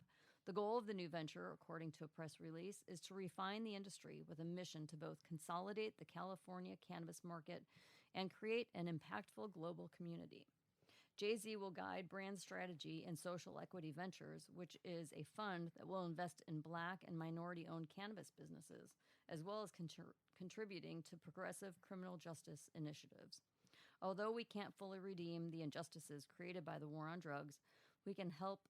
B: The goal of the new venture, according to a press release, is to refine the industry with a mission to both consolidate the California cannabis market and create an impactful global community. Jay-Z will guide brand strategy and social equity ventures, which is a fund that will invest in Black and minority-owned cannabis businesses, as well as contributing to progressive criminal justice initiatives. Although we can't fully redeem the injustices created by the war on drugs, we can help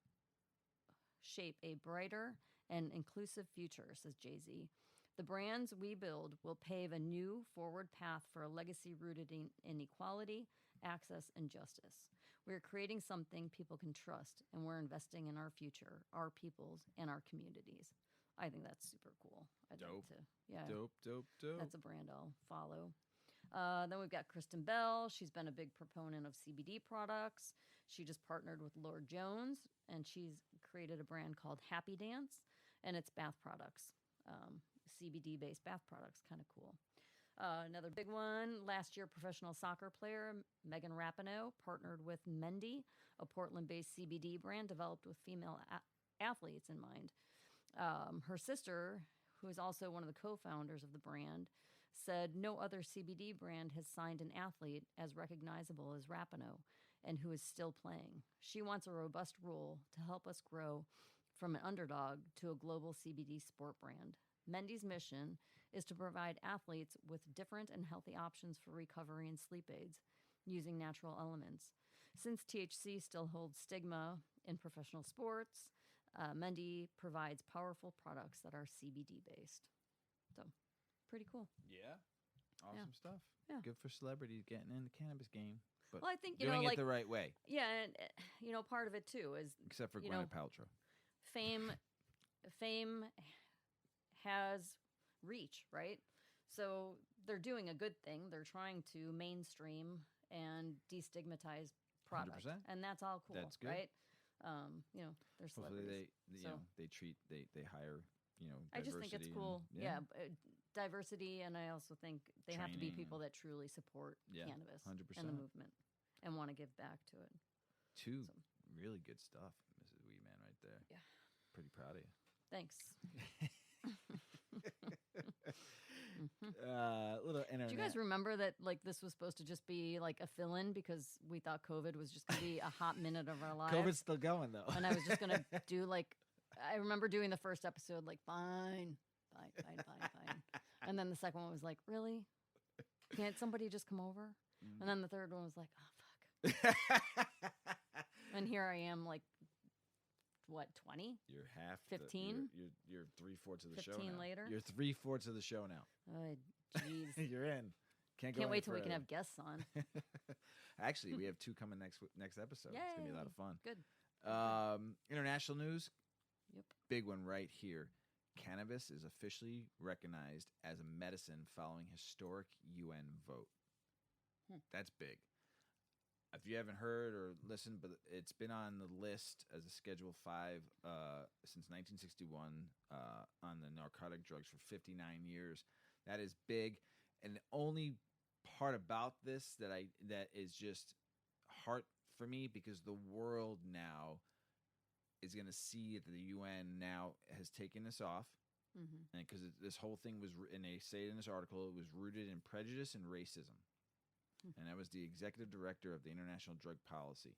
B: shape a brighter and inclusive future, says Jay-Z. The brands we build will pave a new forward path for a legacy rooted in equality, access, and justice. We're creating something people can trust, and we're investing in our future, our peoples, and our communities. I think that's super cool. I'd
A: Dope.
B: like to, yeah.
A: Dope.
B: That's a brand I'll follow. Then we've got Kristen Bell. She's been a big proponent of CBD products. She just partnered with Lord Jones, and she's created a brand called Happy Dance, and it's bath products, CBD-based bath products. Kind of cool. Another big one, last year professional soccer player Megan Rapinoe partnered with Mendy, a Portland-based CBD brand developed with female athletes in mind. Her sister, who is also one of the co-founders of the brand, said no other CBD brand has signed an athlete as recognizable as Rapinoe and who is still playing. She wants a robust rule to help us grow from an underdog to a global CBD sport brand. Mendy's mission is to provide athletes with different and healthy options for recovery and sleep aids using natural elements. Since THC still holds stigma in professional sports, Mendy provides powerful products that are CBD based. So, pretty cool.
A: Yeah. Awesome stuff.
B: Yeah.
A: Good for celebrities getting in the cannabis game. But
B: Well, I think,
A: doing it the right way.
B: Yeah, and, part of it too is
A: Except for Gwyneth Paltrow.
B: fame has reach, right? So they're doing a good thing. They're trying to mainstream and destigmatize product.
A: 100%.
B: And that's all cool,
A: That's good.
B: right? They're celebrities.
A: Hopefully they hire, diversity.
B: I just think it's cool. Diversity, and I also think they have to be people that truly support cannabis
A: 100%.
B: and the movement and want to give back to it.
A: Two really good stuff, Mrs. Weedman, right there.
B: Yeah.
A: Pretty proud of you.
B: Thanks.
A: Little internet.
B: Do you guys remember that this was supposed to just be like a fill-in because we thought COVID was just going to be a hot minute of our lives?
A: COVID's still going though.
B: And I was just going to do I remember doing the first episode fine. And then the second one was like, really? Can't somebody just come over?
A: Mm.
B: And then the third one was like, oh, fuck. And here I am, 20?
A: You're half.
B: 15?
A: You're 3/4 of the show now.
B: 15 later?
A: You're 3/4 of the show now.
B: Oh, jeez.
A: You're in. Can't
B: wait till we can have guests on.
A: Actually, we have 2 coming next episode.
B: Yay.
A: It's gonna be a lot of fun.
B: Good.
A: International news.
B: Yep.
A: Big one right here. Cannabis is officially recognized as a medicine following historic UN vote. That's big. If you haven't heard or listened, but it's been on the list as a Schedule 5 since 1961 on the narcotic drugs for 59 years. That is big. And the only part about this that is just heart for me, because the world now is going to see that the UN now has taken this off. And because this whole thing was, and they say it in this article, it was rooted in prejudice and racism. And that was the executive director of the International Drug Policy.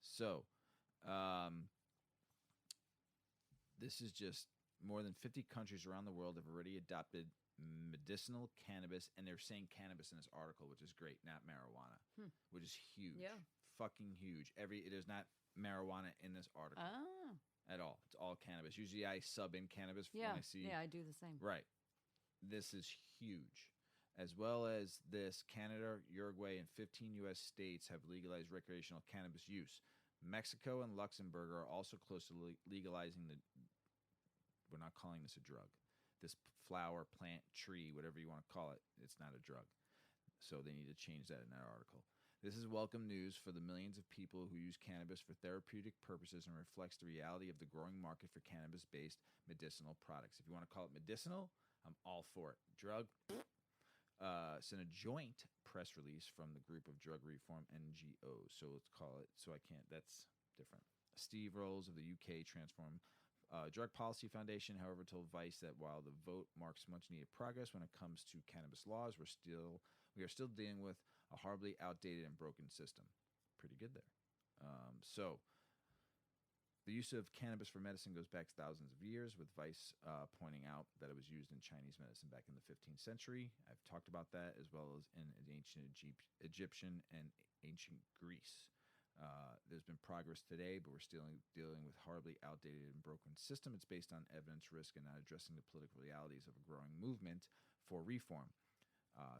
A: So, this is just more than 50 countries around the world have already adopted medicinal cannabis, and they're saying cannabis in this article, which is great, not marijuana, which is huge.
B: Yeah.
A: Fucking huge. There's not marijuana in this article at all. It's all cannabis. Usually I sub in cannabis when I see.
B: Yeah, I do the same.
A: Right. This is huge. As well as this, Canada, Uruguay, and 15 U.S. states have legalized recreational cannabis use. Mexico and Luxembourg are also close to legalizing we're not calling this a drug. This flower, plant, tree, whatever you want to call it, it's not a drug. So they need to change that in that article. This is welcome news for the millions of people who use cannabis for therapeutic purposes and reflects the reality of the growing market for cannabis-based medicinal products. If you want to call it medicinal, I'm all for it. Drug, it's in a joint press release from the group of drug reform NGOs. So let's call it, that's different. Steve Rolls of the UK Transform Drug Policy Foundation, however, told Vice that while the vote marks much needed progress when it comes to cannabis laws, we are still dealing with a horribly outdated and broken system. Pretty good there. So the use of cannabis for medicine goes back thousands of years, with Vice pointing out that it was used in Chinese medicine back in the 15th century. I've talked about that, as well as in ancient Egyptian and ancient Greece. There's been progress today, but we're still dealing with horribly outdated and broken system. It's based on evidence, risk, and not addressing the political realities of a growing movement for reform.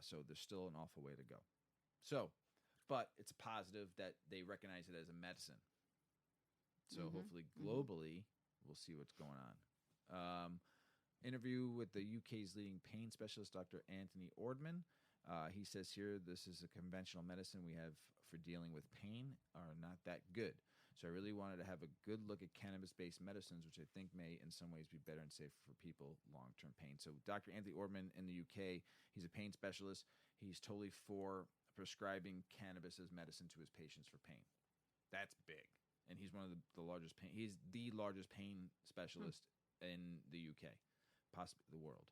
A: So there's still an awful way to go. So, but it's a positive that they recognize it as a medicine. So hopefully globally, we'll see what's going on. Interview with the UK's leading pain specialist, Dr. Anthony Ordman. He says here, this is a conventional medicine we have for dealing with pain are not that good. So I really wanted to have a good look at cannabis-based medicines, which I think may in some ways be better and safer for people long-term pain. So Dr. Anthony Ordman in the UK, he's a pain specialist. He's totally for prescribing cannabis as medicine to his patients for pain. That's big. And he's one of the largest pain. He's the largest pain specialist in the UK, possibly the world.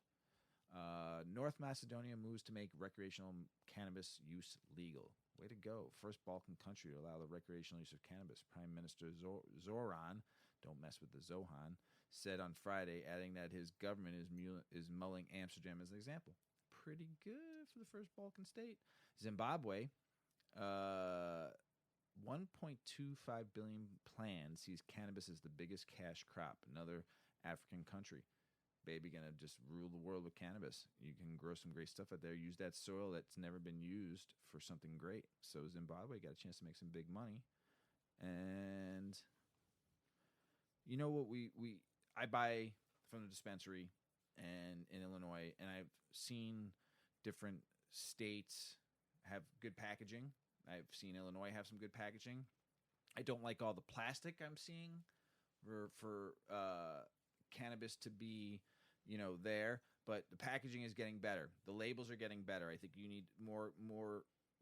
A: North Macedonia moves to make recreational cannabis use legal. Way to go. First Balkan country to allow the recreational use of cannabis. Prime Minister Zoran, don't mess with the Zohan, said on Friday, adding that his government is mulling Amsterdam as an example. Pretty good for the first Balkan state. Zimbabwe, 1.25 billion plan sees cannabis as the biggest cash crop. Another African country. Baby gonna just rule the world with cannabis. You can grow some great stuff out there. Use that soil that's never been used for something great. So Zimbabwe got a chance to make some big money. And you know what I buy from the dispensary and in Illinois, and I've seen different states have good packaging. I've seen Illinois have some good packaging. I don't like all the plastic I'm seeing for cannabis to be, there. But the packaging is getting better. The labels are getting better. I think you need more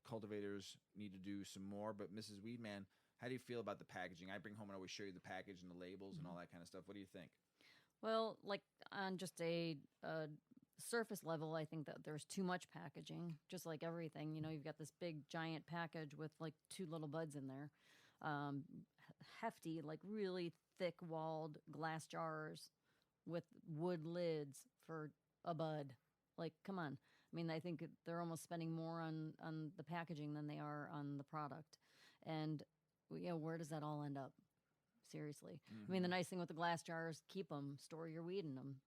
A: cultivators need to do some more. But Mrs. Weedman, how do you feel about the packaging? I bring home and always show you the package and the labels and all that kind of stuff. What do you think?
B: Well, like on just a surface level, I think that there's too much packaging, just like everything. You've got this big giant package with like 2 little buds in there. Hefty, like really thick walled glass jars with wood lids for a bud. Like, come on. I mean, I think they're almost spending more on the packaging than they are on the product. And, where does that all end up? Seriously. I mean, the nice thing with the glass jars, keep them, store your weed in them.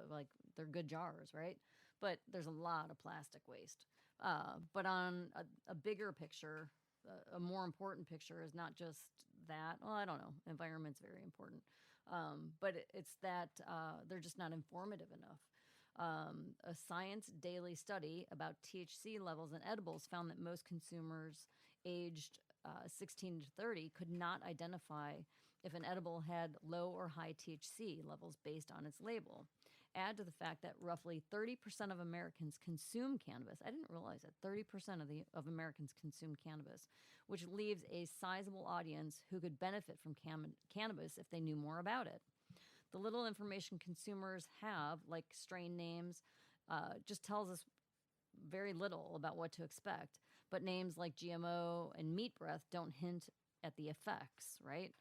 B: Like, they're good jars, right? But there's a lot of plastic waste. But on a bigger picture, a more important picture is not just that. Well, I don't know. Environment's very important. But it's that they're just not informative enough. A Science Daily study about THC levels in edibles found that most consumers aged 16 to 30 could not identify if an edible had low or high THC levels based on its label. Add to the fact that roughly 30% of Americans consume cannabis. I didn't realize that 30% of Americans consume cannabis, which leaves a sizable audience who could benefit from cannabis if they knew more about it. The little information consumers have, like strain names, just tells us very little about what to expect. But names like GMO and meat breath don't hint at the effects, right?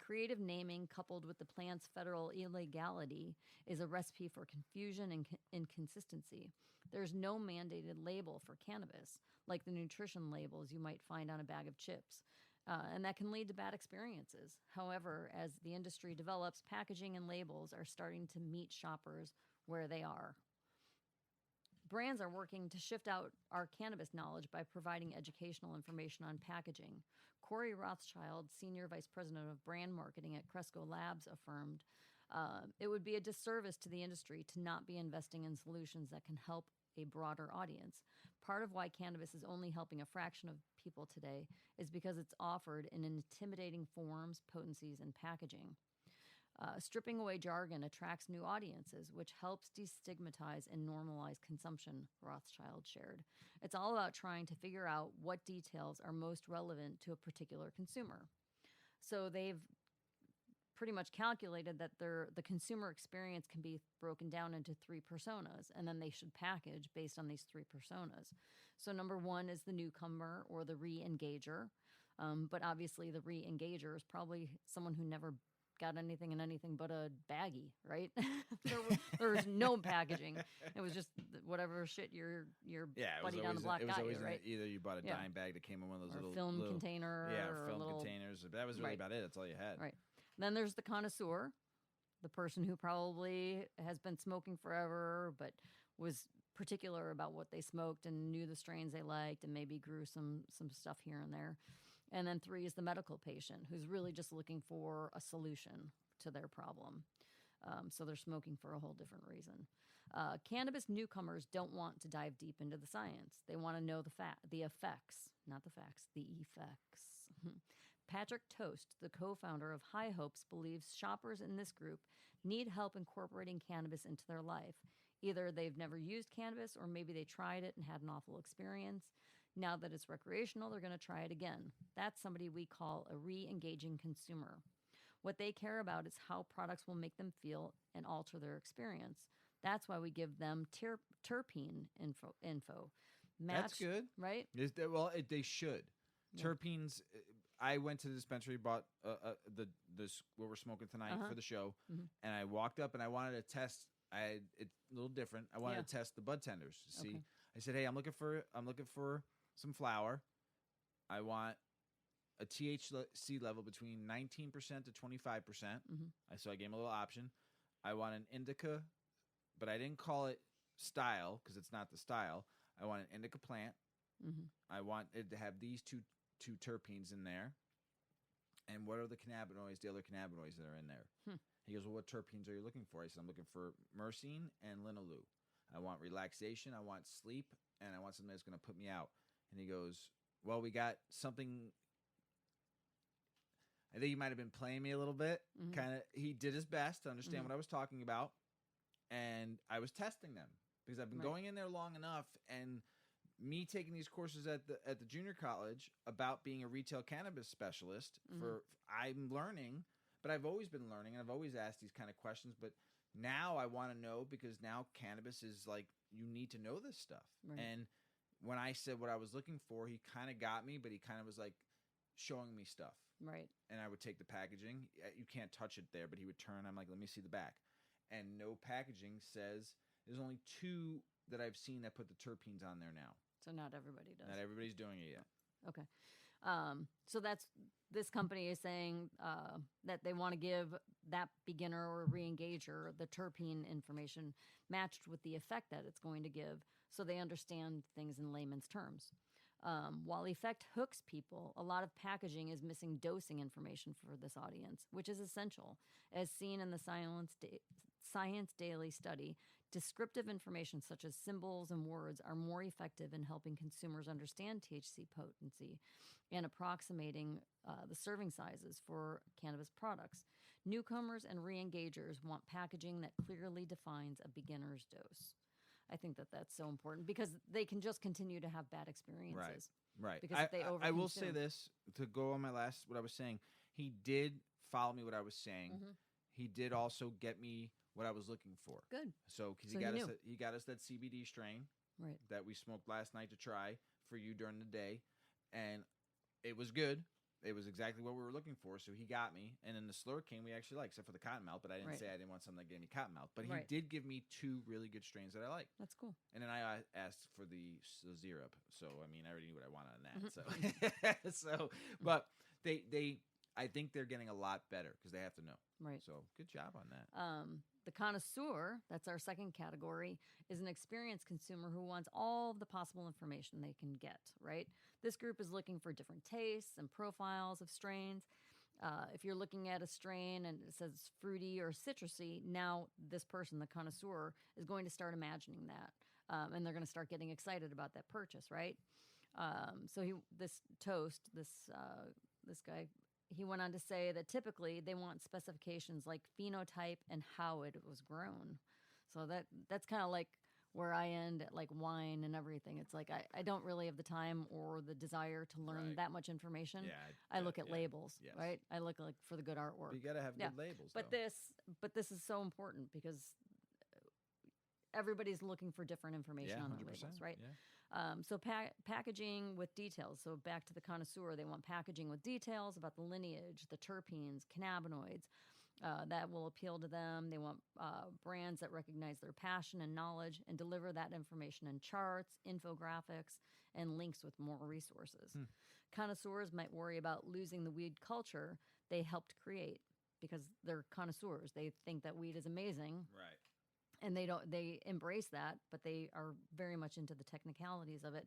B: Creative naming coupled with the plant's federal illegality is a recipe for confusion and inconsistency. There's no mandated label for cannabis, like the nutrition labels you might find on a bag of chips. And that can lead to bad experiences. However, as the industry develops, packaging and labels are starting to meet shoppers where they are. Brands are working to shift out our cannabis knowledge by providing educational information on packaging. Corey Rothschild, Senior Vice President of Brand Marketing at Cresco Labs, affirmed, it would be a disservice to the industry to not be investing in solutions that can help a broader audience. Part of why cannabis is only helping a fraction of people today is because it's offered in intimidating forms, potencies, and packaging. Stripping away jargon attracts new audiences, which helps destigmatize and normalize consumption, Rothschild shared. It's all about trying to figure out what details are most relevant to a particular consumer. So they've pretty much calculated that the consumer experience can be broken down into 3 personas, and then they should package based on these 3 personas. So number 1 is the newcomer or the re-engager. But obviously, the re-engager is probably someone who never got anything in anything but a baggie, right? There was no packaging. It was just whatever shit your buddy down the block got you, right?
A: Either you bought a dime bag that came in one of those
B: or
A: little
B: film
A: little,
B: container, or
A: film
B: little,
A: containers. But that was really about it. That's all you had.
B: Right. Then there's the connoisseur, the person who probably has been smoking forever, but was particular about what they smoked and knew the strains they liked, and maybe grew some stuff here and there. And then 3 is the medical patient, who's really just looking for a solution to their problem. So they're smoking for a whole different reason. Cannabis newcomers don't want to dive deep into the science. They want to know the effects, not the facts, the effects. Patrick Toast, the co-founder of High Hopes, believes shoppers in this group need help incorporating cannabis into their life. Either they've never used cannabis, or maybe they tried it and had an awful experience. Now that it's recreational, they're going to try it again. That's somebody we call a re-engaging consumer. What they care about is how products will make them feel and alter their experience. That's why we give them terpene info.
A: That's good,
B: right?
A: They should. Yeah. Terpenes. I went to the dispensary, bought this what we're smoking tonight for the show, and I walked up and I wanted to test. It's a little different. I wanted to test the bud tenders to see. I said, "Hey, I'm looking for some flower. I want a THC level between 19% to 25%. So I gave him a little option. I want an indica, but I didn't call it style because it's not the style. I want an indica plant. I want it to have these two terpenes in there. And what are the cannabinoids, the other cannabinoids that are in there?" He goes, "Well, what terpenes are you looking for?" I said, "I'm looking for myrcene and linalool. I want relaxation, I want sleep, and I want something that's going to put me out." And he goes, "Well, we got something." I think he might have been playing me a little bit. He did his best to understand what I was talking about, and I was testing them because I've been going in there long enough, and me taking these courses at the junior college about being a retail cannabis specialist. I'm learning, but I've always been learning, and I've always asked these kind of questions. But now I want to know, because now cannabis is like, you need to know this stuff. And when I said what I was looking for, he kind of got me, but he kind of was like showing me stuff.
B: Right.
A: And I would take the packaging. You can't touch it there, but he would turn. I'm like, "Let me see the back." And no packaging says, there's only 2 that I've seen that put the terpenes on there now.
B: So not everybody does.
A: Not everybody's doing it yet.
B: Okay. So this company is saying that they want to give that beginner or re-engager the terpene information matched with the effect that it's going to give, so they understand things in layman's terms. While effect hooks people, a lot of packaging is missing dosing information for this audience, which is essential. As seen in the Science Daily study, descriptive information such as symbols and words are more effective in helping consumers understand THC potency and approximating the serving sizes for cannabis products. Newcomers and re-engagers want packaging that clearly defines a beginner's dose. I think that that's so important, because they can just continue to have bad experiences.
A: Right.
B: Because if they overconsume.
A: I will say this, to go on what I was saying. He did follow me what I was saying. He did also get me what I was looking for.
B: Good.
A: So because he got us that CBD strain that we smoked last night to try for you during the day, and it was good. It was exactly what we were looking for, so he got me. And then the Slurricane we actually like, except for the cottonmouth, but I didn't say I didn't want something that gave me cottonmouth. But he did give me 2 really good strains that I like.
B: That's cool.
A: And then I asked for the syrup, so I mean, I already knew what I wanted on that. So but I think they're getting a lot better because they have to know.
B: Right.
A: So good job on that.
B: The connoisseur, that's our second category, is an experienced consumer who wants all of the possible information they can get, right? This group is looking for different tastes and profiles of strains. If you're looking at a strain and it says fruity or citrusy, now this person, the connoisseur, is going to start imagining that. And they're going to start getting excited about that purchase, right? This guy, he went on to say that typically they want specifications like phenotype and how it was grown. So that's kind of like where I end at like wine and everything. It's like I don't really have the time or the desire to learn that much information. I look at labels, right? I look like for the good artwork.
A: But you got to have good labels.
B: But this is so important because everybody's looking for different information on their labels, right? So packaging with details. So back to the connoisseur, they want packaging with details about the lineage, the terpenes, cannabinoids. That will appeal to them. They want brands that recognize their passion and knowledge and deliver that information in charts, infographics, and links with more resources. Connoisseurs might worry about losing the weed culture they helped create because they're connoisseurs. They think that weed is amazing.
A: Right.
B: And they embrace that, but they are very much into the technicalities of it.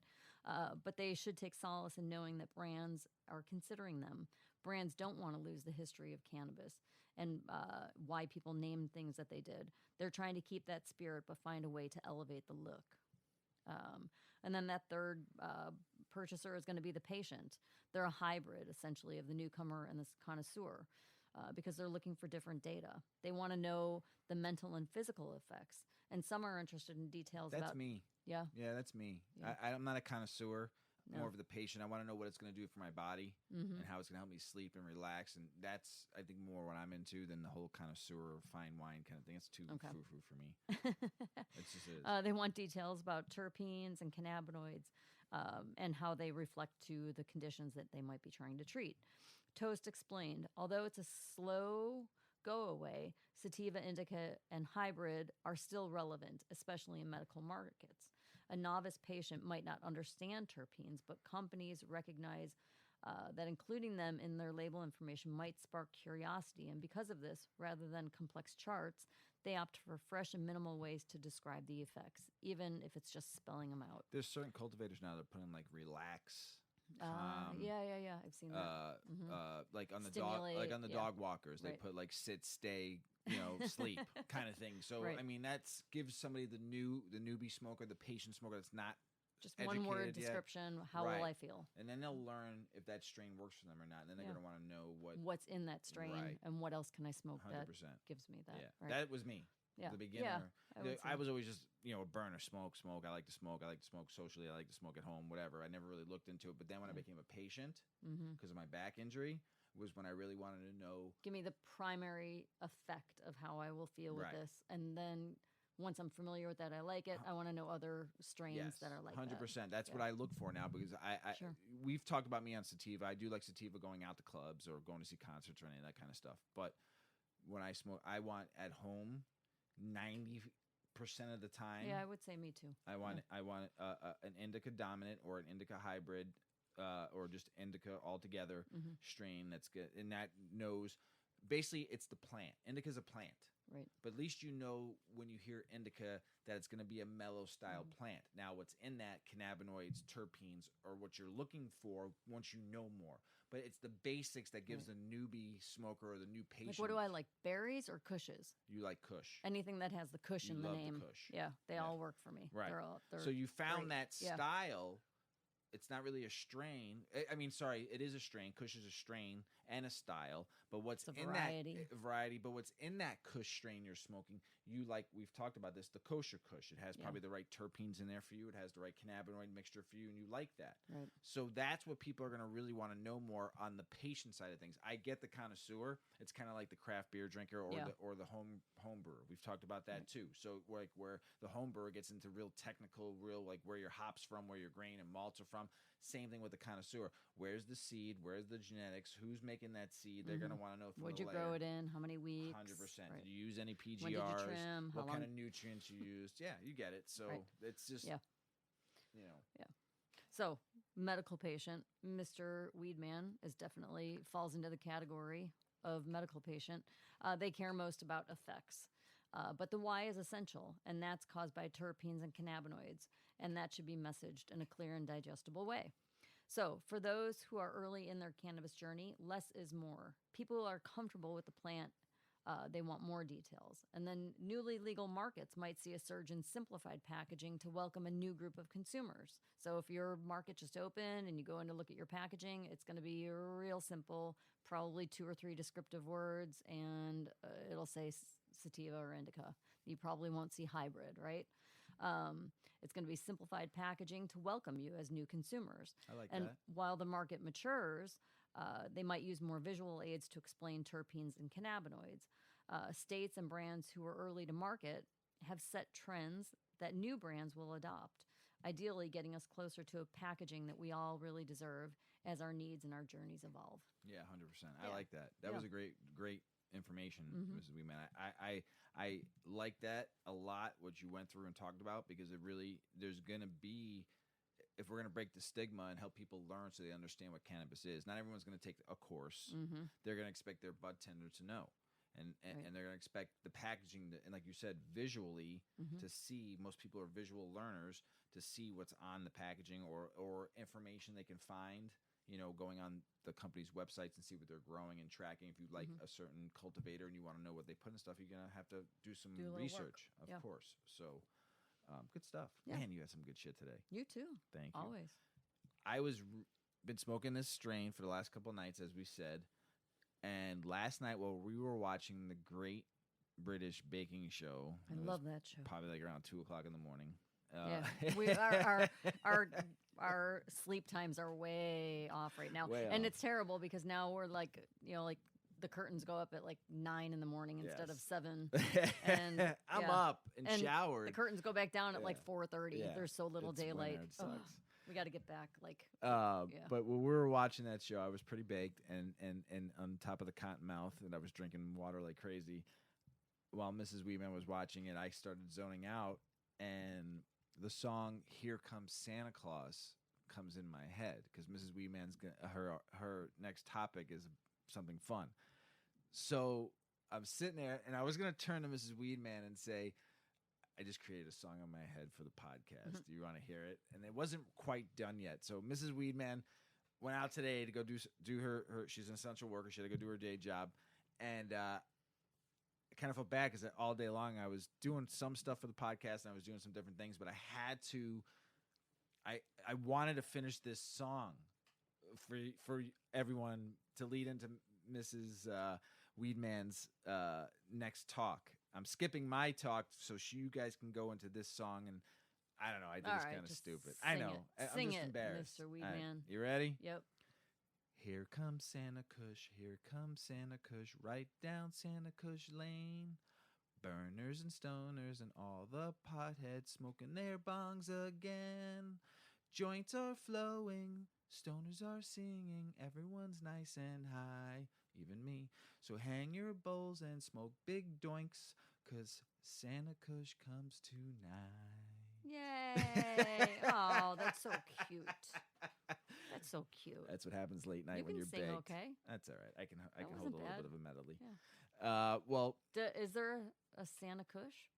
B: But they should take solace in knowing that brands are considering them. Brands don't want to lose the history of cannabis and why people named things that they did. They're trying to keep that spirit, but find a way to elevate the look. And then that third purchaser is going to be the patient. They're a hybrid, essentially, of the newcomer and the connoisseur. Because they're looking for different data. They want to know the mental and physical effects. And some are interested in details
A: That's
B: about...
A: me.
B: Yeah?
A: Yeah, that's me.
B: Yeah.
A: I'm not a connoisseur.
B: No.
A: More of the patient. I want to know what it's going to do for my body
B: Mm-hmm.
A: and how it's going to help me sleep and relax. And that's, I think, more what I'm into than the whole connoisseur fine wine kind of thing. It's too foo-foo for me. It's just
B: They want details about terpenes and cannabinoids and how they reflect to the conditions that they might be trying to treat. Toast explained, although it's a slow go away, sativa, indica, and hybrid are still relevant, especially in medical markets. A novice patient might not understand terpenes, but companies recognize that including them in their label information might spark curiosity. And because of this, rather than complex charts, they opt for fresh and minimal ways to describe the effects, even if it's just spelling them out.
A: There's certain cultivators now that put in like relax.
B: Yeah. I've seen that.
A: Like on the
B: Stimulate,
A: dog, like on the dog walkers, they
B: Right.
A: put like sit, stay, sleep kind of thing. So
B: Right.
A: I mean, that's gives somebody the newbie smoker, the patient smoker that's not
B: Just one word
A: educated yet.
B: description. How will I
A: Right.
B: feel?
A: And then they'll learn if that strain works for them or not. And then they're
B: Yeah.
A: going to want to know
B: What's in that strain
A: Right.
B: and what else can I smoke
A: 100%.
B: that gives me that?
A: Yeah,
B: Right.
A: that was me.
B: Yeah.
A: The beginner.
B: Yeah,
A: I was always just, a burner, smoke. I like to smoke. I like to smoke socially. I like to smoke at home, whatever. I never really looked into it. But then when I became a patient, because of my back injury, was when I really wanted to know.
B: Give me the primary effect of how I will feel with
A: Right.
B: this. And then once I'm familiar with that, I like it. I want to know other strains that are like
A: 100%. That's
B: Yeah.
A: what I look for now because
B: Sure.
A: we've talked about me on sativa. I do like sativa going out to clubs or going to see concerts or any of that kind of stuff. But when I smoke, I want at home 90% of the time.
B: Yeah, I would say me too.
A: I want an indica dominant or an indica hybrid or just indica altogether strain that's good, and that knows basically it's the plant. Indica is a plant.
B: Right.
A: But at least you know when you hear indica that it's going to be a mellow style plant. Now, what's in that, cannabinoids, terpenes, are what you're looking for once you know more. But it's the basics that gives the newbie smoker or the new patient.
B: Like, what do I like? Berries or Kushes?
A: You like Kush.
B: Anything that has the Kush
A: You
B: in the
A: love the
B: name.
A: Kush.
B: Yeah, they all work for me.
A: Right.
B: They're
A: So you found
B: great.
A: that
B: Yeah.
A: style. It's not really a strain. I mean, sorry, it is a strain. Kush is a strain and a style. But what's
B: It's a
A: in
B: variety.
A: that variety? But what's in that Kush strain you're smoking? You like? We've talked about this. The kosher Kush. It has probably the right terpenes in there for you. It has the right cannabinoid mixture for you, and you like that.
B: Right.
A: So that's what people are going to really want to know more on the patient side of things. I get the connoisseur. It's kind of like the craft beer drinker or the home brewer. We've talked about that too. So like where the home brewer gets into real technical, real like where your hops from, where your grain and malts are from. Same thing with the connoisseur. Where's the seed? Where's the genetics? Who's making that seed? They're going to want to know from
B: Would
A: the
B: you grow it in? How many weeks?
A: 100%.
B: Right.
A: Did you use any PGRs?
B: When did you trim? How
A: What kind
B: long?
A: of nutrients you used? Yeah, you get it. So
B: Right.
A: it's just,
B: Yeah. So, medical patient, Mr. Weedman is definitely falls into the category of medical patient. They care most about effects. But the why is essential, and that's caused by terpenes and cannabinoids, and that should be messaged in a clear and digestible way. So, for those who are early in their cannabis journey, less is more. People who are comfortable with the plant, they want more details. And then newly legal markets might see a surge in simplified packaging to welcome a new group of consumers. So if your market just opened and you go in to look at your packaging, it's going to be real simple, probably 2 or 3 descriptive words, and it'll say sativa or indica. You probably won't see hybrid, right? It's going to be simplified packaging to welcome you as new consumers.
A: I like
B: And
A: that.
B: while the market matures, they might use more visual aids to explain terpenes and cannabinoids. States and brands who are early to market have set trends that new brands will adopt. ideally getting us closer to a packaging that we all really deserve as our needs and our journeys evolve.
A: Yeah, 100%.
B: Yeah.
A: I like that. That was a great information,
B: Mhm.
A: Mrs. Weeman. I like that a lot. What you went through and talked about, because it really there's gonna be, if we're gonna break the stigma and help people learn so they understand what cannabis is. Not everyone's gonna take a course.
B: Mm-hmm.
A: They're gonna expect their bud tender to know. And
B: Right.
A: and they're gonna expect the packaging and like you said, visually
B: Mm-hmm.
A: to see. Most people are visual learners, to see what's on the packaging or information they can find. Going on the company's websites and see what they're growing and tracking. If you like
B: Mhm.
A: a certain cultivator and you want to know what they put in stuff, you're gonna have to do some
B: Do a little
A: research,
B: work.
A: of
B: Yeah.
A: course. So, good stuff.
B: Yeah.
A: Man, you had some good shit today.
B: You too.
A: Thank you.
B: Always.
A: I was been smoking this strain for the last couple of nights, as we said, and last night while we were watching the Great British Baking Show,
B: I
A: it was
B: love that show.
A: probably like around 2:00 in the morning.
B: Yeah, our sleep times are way off right now,
A: Way
B: and
A: off.
B: it's terrible because now we're like the curtains go up at like 9 in the morning instead of
A: Yes.
B: 7, and
A: I'm
B: yeah.
A: up and
B: And
A: showered.
B: the curtains go back down at like
A: Yeah.
B: 4:30.
A: Yeah.
B: There's so little
A: It's
B: daylight.
A: winter, it
B: Ugh,
A: sucks.
B: we got to get back. Like,
A: Yeah.
B: Yeah.
A: But when we were watching that show, I was pretty baked and on top of the cotton mouth, and I was drinking water like crazy. While Mrs. Weeman was watching it, I started zoning out, and the song "Here Comes Santa Claus" comes in my head because Mrs. Weeman's her next topic is something fun. So I'm sitting there, and I was gonna turn to Mrs. Weedman and say, I just created a song in my head for the podcast.
B: Mhm.
A: Do you want to hear it? And it wasn't quite done yet. So Mrs. Weedman went out today to go do her. She's an essential worker. She had to go do her day job, and I kind of felt bad because all day long I was doing some stuff for the podcast and I was doing some different things, but I had to. I wanted to finish this song for everyone to lead into Mrs. Weedman's next talk. I'm skipping my talk so you guys can go into this song, and I don't know. I think
B: All
A: it's
B: right,
A: kind of
B: just
A: stupid. I
B: sing
A: know.
B: it.
A: I'm
B: Sing
A: just
B: it,
A: embarrassed.
B: Mr.
A: All right,
B: Weedman.
A: you ready?
B: Yep.
A: Here comes Santa Kush. Here comes Santa Kush. Right down Santa Kush Lane. Burners and stoners and all the potheads smoking their bongs again. Joints are flowing, stoners are singing, everyone's nice and high, even me. So hang your bowls and smoke big doinks, 'cause Santa Kush comes tonight.
B: Yay! Oh, that's so cute. That's so cute.
A: That's what happens late night
B: You
A: when
B: can
A: you're
B: sing
A: baked.
B: okay.
A: That's all right. I can hold a
B: wasn't
A: little
B: bad.
A: bit of a medley.
B: Yeah.
A: Well,
B: Is there a Santa Kush?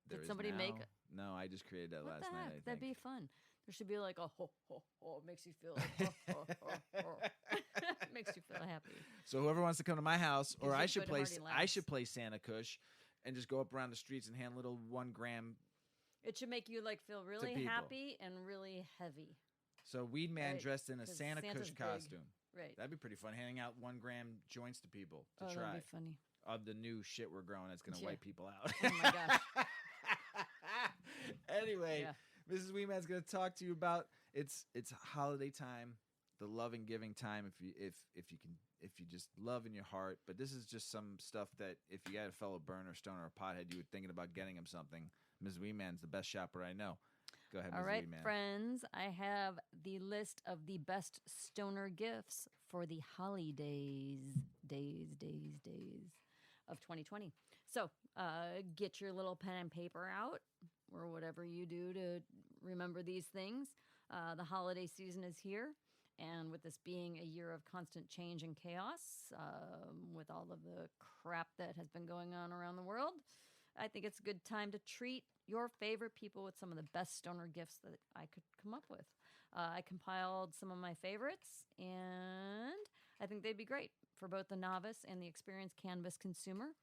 A: there
B: Did
A: is
B: somebody make
A: now. No, I just created that
B: What
A: last
B: the
A: night.
B: heck?
A: I think.
B: That'd be fun. There should be like a ho ho ho. It makes you feel like ho ho ho ho. Makes you feel happy.
A: So whoever wants to come to my house, or
B: Gives
A: I
B: you
A: should
B: good
A: play,
B: hearty
A: I
B: laughs.
A: should play Santa Kush, and just go up around the streets and hand little 1 gram.
B: It should make you like feel really
A: people.
B: happy and really heavy.
A: So Weed Man
B: Right,
A: dressed in a
B: 'cause
A: Santa
B: Santa's
A: Kush
B: big.
A: costume.
B: Right.
A: That'd be pretty fun. Handing out 1 gram joints to people to
B: Oh,
A: try
B: that'd be funny.
A: of the new shit we're growing. That's gonna
B: Yeah.
A: wipe people out.
B: Oh my gosh.
A: Anyway,
B: Yeah.
A: Mrs. Weeman's gonna talk to you about it's holiday time, the love and giving time. If you just love in your heart, but this is just some stuff that if you got a fellow burner, stoner, or pothead, you were thinking about getting him something. Mrs. Weeman's the best shopper I know. Go ahead,
B: All
A: Mrs.
B: right,
A: Weeman.
B: friends, I have the list of the best stoner gifts for the holidays, days of 2020. So get your little pen and paper out or whatever you do to remember these things. The holiday season is here. And with this being a year of constant change and chaos, with all of the crap that has been going on around the world, I think it's a good time to treat your favorite people with some of the best stoner gifts that I could come up with. I compiled some of my favorites, and I think they'd be great for both the novice and the experienced cannabis consumer.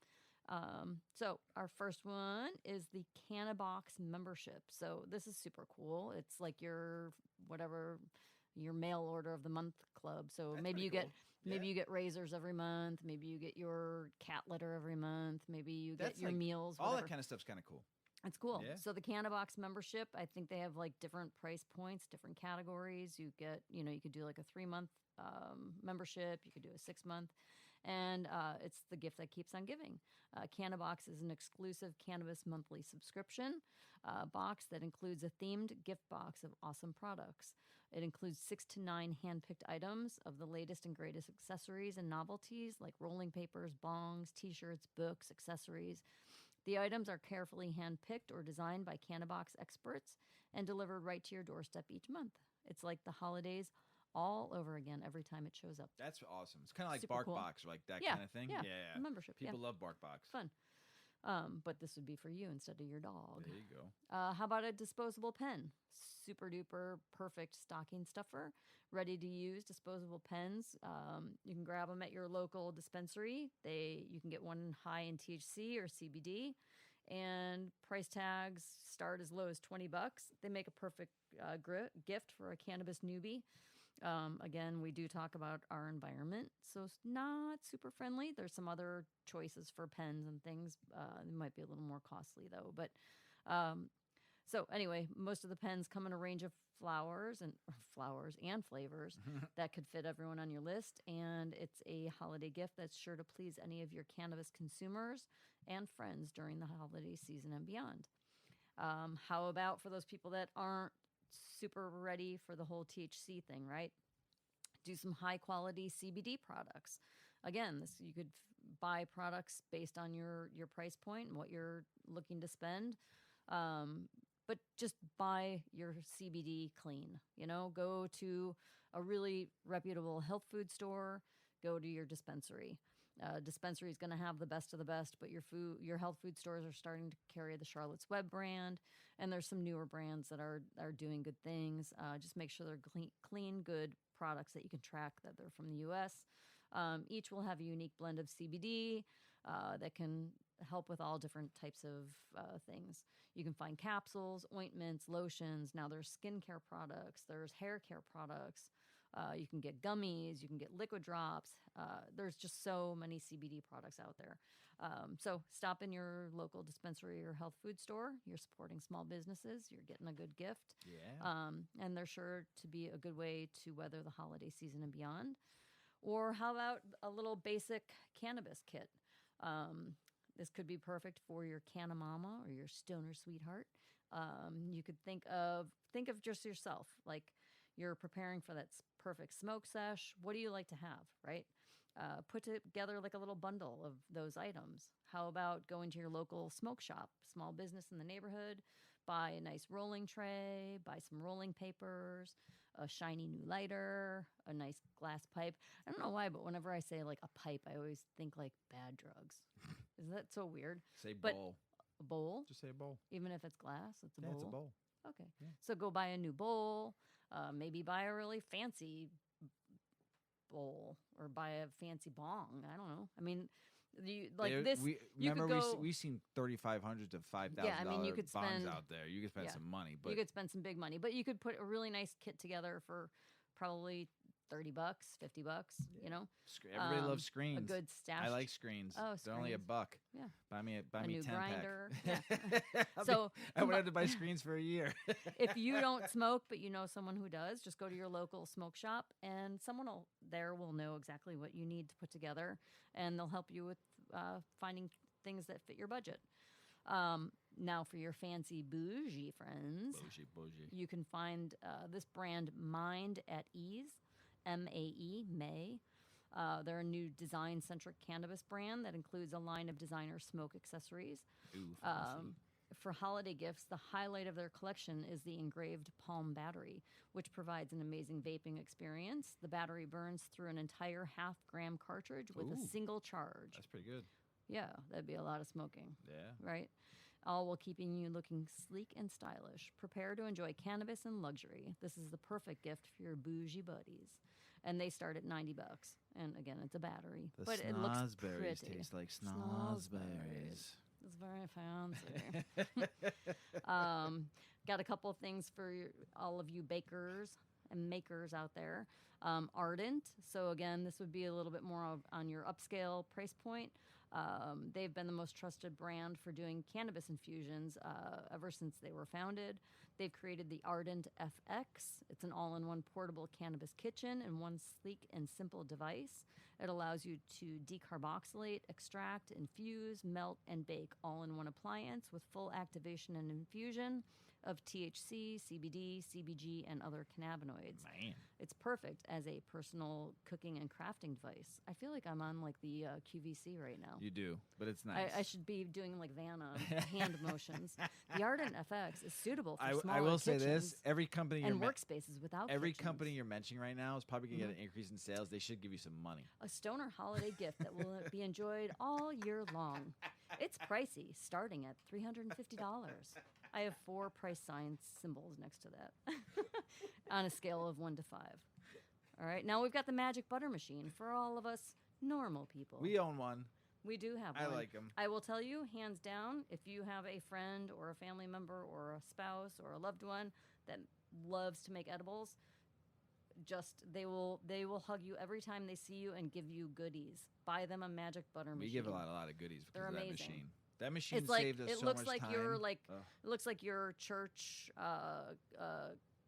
B: So our first one is the Cannabox membership. So this is super cool. It's like your mail order of the month club. So
A: That's
B: maybe
A: pretty
B: you get
A: cool.
B: maybe
A: Yeah.
B: you get razors every month. Maybe you get your cat litter every month. Maybe you get
A: That's
B: your
A: like
B: meals.
A: All
B: Whatever.
A: that kind of stuff's kind of cool.
B: It's cool.
A: Yeah.
B: So the Cannabox membership, I think they have like different price points, different categories. You get, you could do like a 3-month membership. You could do a 6-month. and it's the gift that keeps on giving. Cannabox is an exclusive cannabis monthly subscription box that includes a themed gift box of awesome products. It includes 6 to 9 hand-picked items of the latest and greatest accessories and novelties like rolling papers, bongs, t-shirts, books, accessories. The items are carefully hand-picked or designed by Cannabox experts and delivered right to your doorstep each month. It's like the holidays all over again every time it shows up.
A: That's awesome. It's kind of like
B: Super cool.
A: BarkBox or like that
B: Yeah,
A: kind of thing.
B: yeah.
A: Yeah.
B: Membership.
A: People love BarkBox.
B: Fun. But this would be for you instead of your dog.
A: There you go.
B: How about a disposable pen? Super duper perfect stocking stuffer. Ready to use disposable pens. You can grab them at your local dispensary. You can get one high in THC or CBD, and price tags start as low as $20. They make a perfect gift for a cannabis newbie. Again, we do talk about our environment, so it's not super friendly. There's some other choices for pens and things. It might be a little more costly though. But so anyway, most of the pens come in a range of flowers and flavors that could fit everyone on your list. And it's a holiday gift that's sure to please any of your cannabis consumers and friends during the holiday season and beyond. How about for those people that aren't super ready for the whole THC thing, right? Do some high quality CBD products. Again, you could buy products based on your price point and what you're looking to spend. But just buy your CBD clean. Go to a really reputable health food store. Go to your dispensary. Dispensary is going to have the best of the best, but your health food stores are starting to carry the Charlotte's Web brand, and there's some newer brands that are doing good things. Just make sure they're clean, good products that you can track that they're from the U.S. Each will have a unique blend of CBD that can help with all different types of things. You can find capsules, ointments, lotions. Now there's skincare products, there's hair care products. You can get gummies, you can get liquid drops. There's just so many CBD products out there. So stop in your local dispensary or health food store. You're supporting small businesses. You're getting a good gift.
A: Yeah.
B: And they're sure to be a good way to weather the holiday season and beyond. Or how about a little basic cannabis kit? This could be perfect for your canna mama or your stoner sweetheart. You could think of just yourself, like you're preparing for that perfect smoke sesh. What do you like to have, right? Put together like a little bundle of those items. How about going to your local smoke shop, small business in the neighborhood, buy a nice rolling tray, buy some rolling papers, a shiny new lighter, a nice glass pipe. I don't know why, but whenever I say like a pipe, I always think like bad drugs. Isn't that so weird?
A: Say bowl.
B: A bowl?
A: Just say a bowl.
B: Even if it's glass, it's a bowl?
A: It's a bowl.
B: Okay.
A: Yeah.
B: So go buy a new bowl. Maybe buy a really fancy bowl or buy a fancy bong. I don't know. I mean,
A: We've seen $3,500 to $5,000
B: you could
A: bongs
B: spend
A: out there. You could spend some money, but
B: you could spend some big money. But you could put a really nice kit together for probably $30, $50.
A: Everybody loves screens.
B: A good stash.
A: I like screens.
B: Oh,
A: they're only $1.
B: Yeah.
A: Buy me
B: a
A: 10
B: new grinder.
A: pack.
B: Yeah. So
A: I would have to buy screens for a year.
B: if you don't smoke, but you know someone who does, just go to your local smoke shop, and someone will know exactly what you need to put together, and they'll help you with finding things that fit your budget. Now, for your fancy bougie friends,
A: bougie.
B: you can find this brand Mind at Ease, MAE, May. They're a new design-centric cannabis brand that includes a line of designer smoke accessories.
A: Ooh, fancy.
B: For holiday gifts, the highlight of their collection is the engraved palm battery, which provides an amazing vaping experience. The battery burns through an entire half-gram cartridge with a single charge.
A: That's pretty good.
B: Yeah, that'd be a lot of smoking.
A: Yeah.
B: Right? All while keeping you looking sleek and stylish. Prepare to enjoy cannabis and luxury. This is the perfect gift for your bougie buddies. And they start at $90. And again, it's a battery. But it looks pretty.
A: Taste like snozberries.
B: It's very fancy. Got a couple of things for all of you bakers and makers out there. Ardent. So again, this would be a little bit more on your upscale price point. They've been the most trusted brand for doing cannabis infusions ever since they were founded. They've created the Ardent FX. It's an all-in-one portable cannabis kitchen and one sleek and simple device. It allows you to decarboxylate, extract, infuse, melt, and bake all in one appliance with full activation and infusion of THC, CBD, CBG, and other cannabinoids.
A: Man.
B: It's perfect as a personal cooking and crafting device. I feel like I'm on like the QVC right now.
A: You do, but it's nice.
B: I should be doing like Vanna hand motions. The Ardent FX is suitable for smaller
A: I will say
B: kitchens
A: this: every company
B: and workspaces without
A: every
B: kitchens.
A: company you're mentioning right now is probably going to get an increase in sales. They should give you some money.
B: A stoner holiday gift that will be enjoyed all year long. It's pricey, starting at $350. I have 4 price sign symbols next to that on a scale of 1 to 5. All right, now we've got the magic butter machine for all of us normal people.
A: We own one.
B: We do have
A: I
B: one.
A: like them.
B: I will tell you, hands down, if you have a friend or a family member or a spouse or a loved one that loves to make edibles, they will hug you every time they see you and give you goodies. Buy them a magic butter machine.
A: We give a lot of goodies because
B: They're
A: of that
B: amazing.
A: machine. That machine
B: It's like
A: saved us
B: it
A: so
B: looks
A: much
B: like
A: time.
B: your
A: Ugh.
B: it looks like your church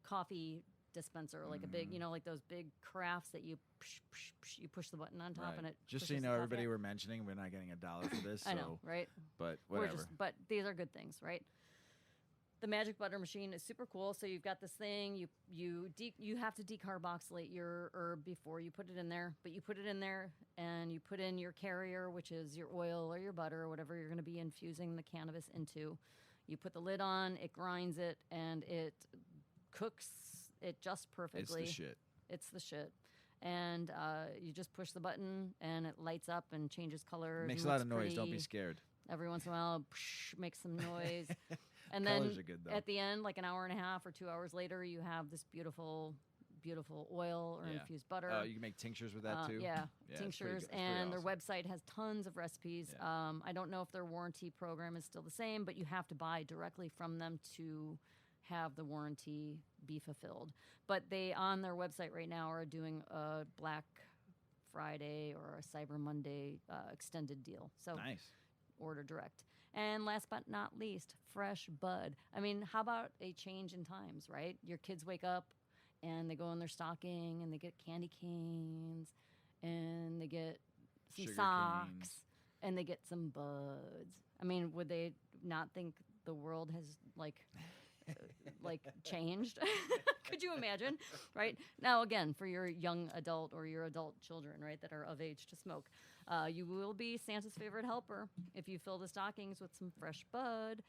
B: coffee dispenser, like a big, like those big carafes that you push the button on top
A: Right.
B: and it.
A: Just so you
B: pushes
A: know,
B: the coffee
A: everybody
B: out.
A: we're mentioning, we're not getting $1 for this.
B: I know, right?
A: But
B: We're
A: whatever.
B: but these are good things, right? The magic butter machine is super cool. So you've got this thing. You have to decarboxylate your herb before you put it in there. But you put it in there, and you put in your carrier, which is your oil or your butter or whatever you're going to be infusing the cannabis into. You put the lid on. It grinds it, and it cooks it just perfectly.
A: It's the shit.
B: It's the shit. And you just push the button, and it lights up and changes colors.
A: Makes
B: and
A: a lot
B: looks
A: of noise. Don't be
B: pretty.
A: scared.
B: Every once in a while, makes some noise. And
A: Colors
B: then
A: are good, though.
B: at the end, like an hour and a half or 2 hours later, you have this beautiful, beautiful oil or
A: Yeah.
B: infused butter.
A: Oh, you can make tinctures with that too.
B: Yeah,
A: it's pretty
B: tinctures.
A: good. It's pretty
B: And their
A: awesome.
B: website has tons of recipes.
A: Yeah.
B: I don't know if their warranty program is still the same, but you have to buy directly from them to have the warranty be fulfilled. But they, on their website right now, are doing a Black Friday or a Cyber Monday extended deal. So
A: Nice.
B: order direct. And last but not least, fresh bud. I mean, how about a change in times, right? Your kids wake up and they go in their stocking and they get candy canes and they get some
A: Sugar
B: socks
A: canes.
B: and they get some buds. I mean, would they not think the world has like changed? Could you imagine? Right now, again, for your young adult or your adult children, right, that are of age to smoke, you will be Santa's favorite helper if you fill the stockings with some fresh bud,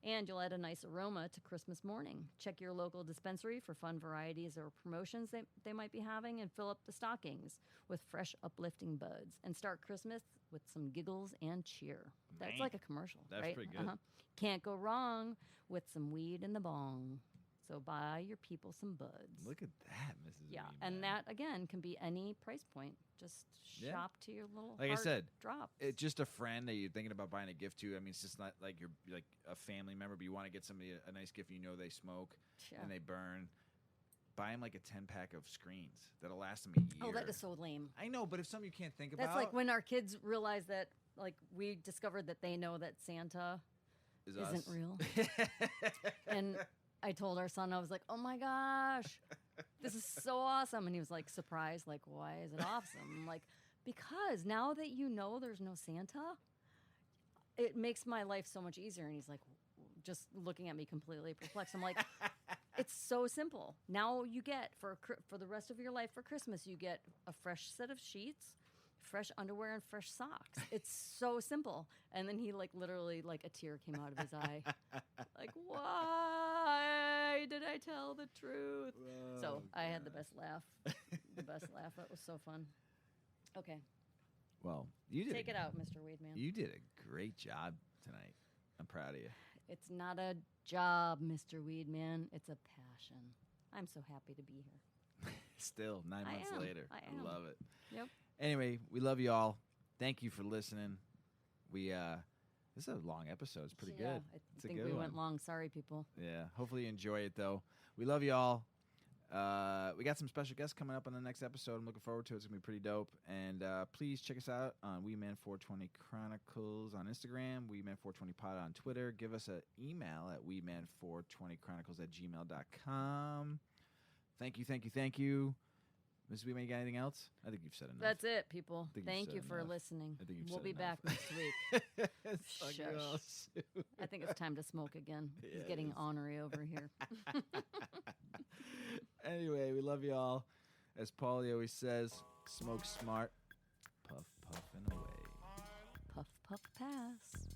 B: and you'll add a nice aroma to Christmas morning. Check your local dispensary for fun varieties or promotions they might be having, and fill up the stockings with fresh, uplifting buds, and start Christmas with some giggles and cheer. That's
A: Man,
B: like a commercial,
A: that's
B: right?
A: pretty good.
B: Can't go wrong with some weed in the bong. So buy your people some buds.
A: Look at that, Mrs.
B: Yeah,
A: Weed,
B: and
A: man.
B: that again can be any price point. Just
A: Yeah.
B: shop to your little
A: Like I
B: heart
A: said,
B: drops.
A: It's just a friend that you're thinking about buying a gift to. I mean, it's just not like you're like a family member, but you want to get somebody a nice gift. You know they smoke
B: Yeah.
A: and they burn. Buy them like a 10-pack of screens that'll last them a year.
B: Oh, that is so lame.
A: I know, but if something you can't think about,
B: That's like when our kids realize that, like, we discovered that they know that Santa
A: is
B: isn't
A: us.
B: real. And I told our son, I was like, oh my gosh, this is so awesome. And he was like surprised, like, why is it awesome? I'm like, because now that you know there's no Santa, it makes my life so much easier. And he's like, just looking at me completely perplexed. I'm like, it's so simple. Now you get, for the rest of your life for Christmas, you get a fresh set of sheets, fresh underwear, and fresh socks. It's so simple. And then he literally a tear came out of his eye. Like, why did I tell the truth? So I had the best laugh. That was so fun. Okay.
A: Well, you did.
B: Take it out, Mr. Weedman.
A: You did a great job tonight. I'm proud of you.
B: It's not a job, Mr. Weedman. It's a passion. I'm so happy to be here.
A: Still, 9 months
B: am.
A: later.
B: I am.
A: Love it.
B: Yep.
A: Anyway, we love you all. Thank you for listening. We this is a long episode. It's pretty
B: Yeah,
A: good.
B: I
A: It's a
B: think
A: good
B: we
A: one.
B: went long. Sorry, people.
A: Yeah. Hopefully you enjoy it though. We love you all. We got some special guests coming up on the next episode. I'm looking forward to it. It's going to be pretty dope. And please check us out on WeedMan420 Chronicles on Instagram, WeedMan420Pod on Twitter. Give us an email at WeedMan420Chronicles@gmail.com. Thank you. Mrs. Weedman, you got anything else? I think you've said enough.
B: That's it, people. Thank you for
A: enough.
B: listening.
A: I think you've
B: We'll
A: said
B: be
A: enough.
B: back next week. Shush. I think it's time to smoke again.
A: Yeah,
B: He's
A: it
B: getting
A: is.
B: ornery over here.
A: Anyway, we love you all. As Paulie always says, smoke smart, puff, puff, and away.
B: Puff, puff, pass.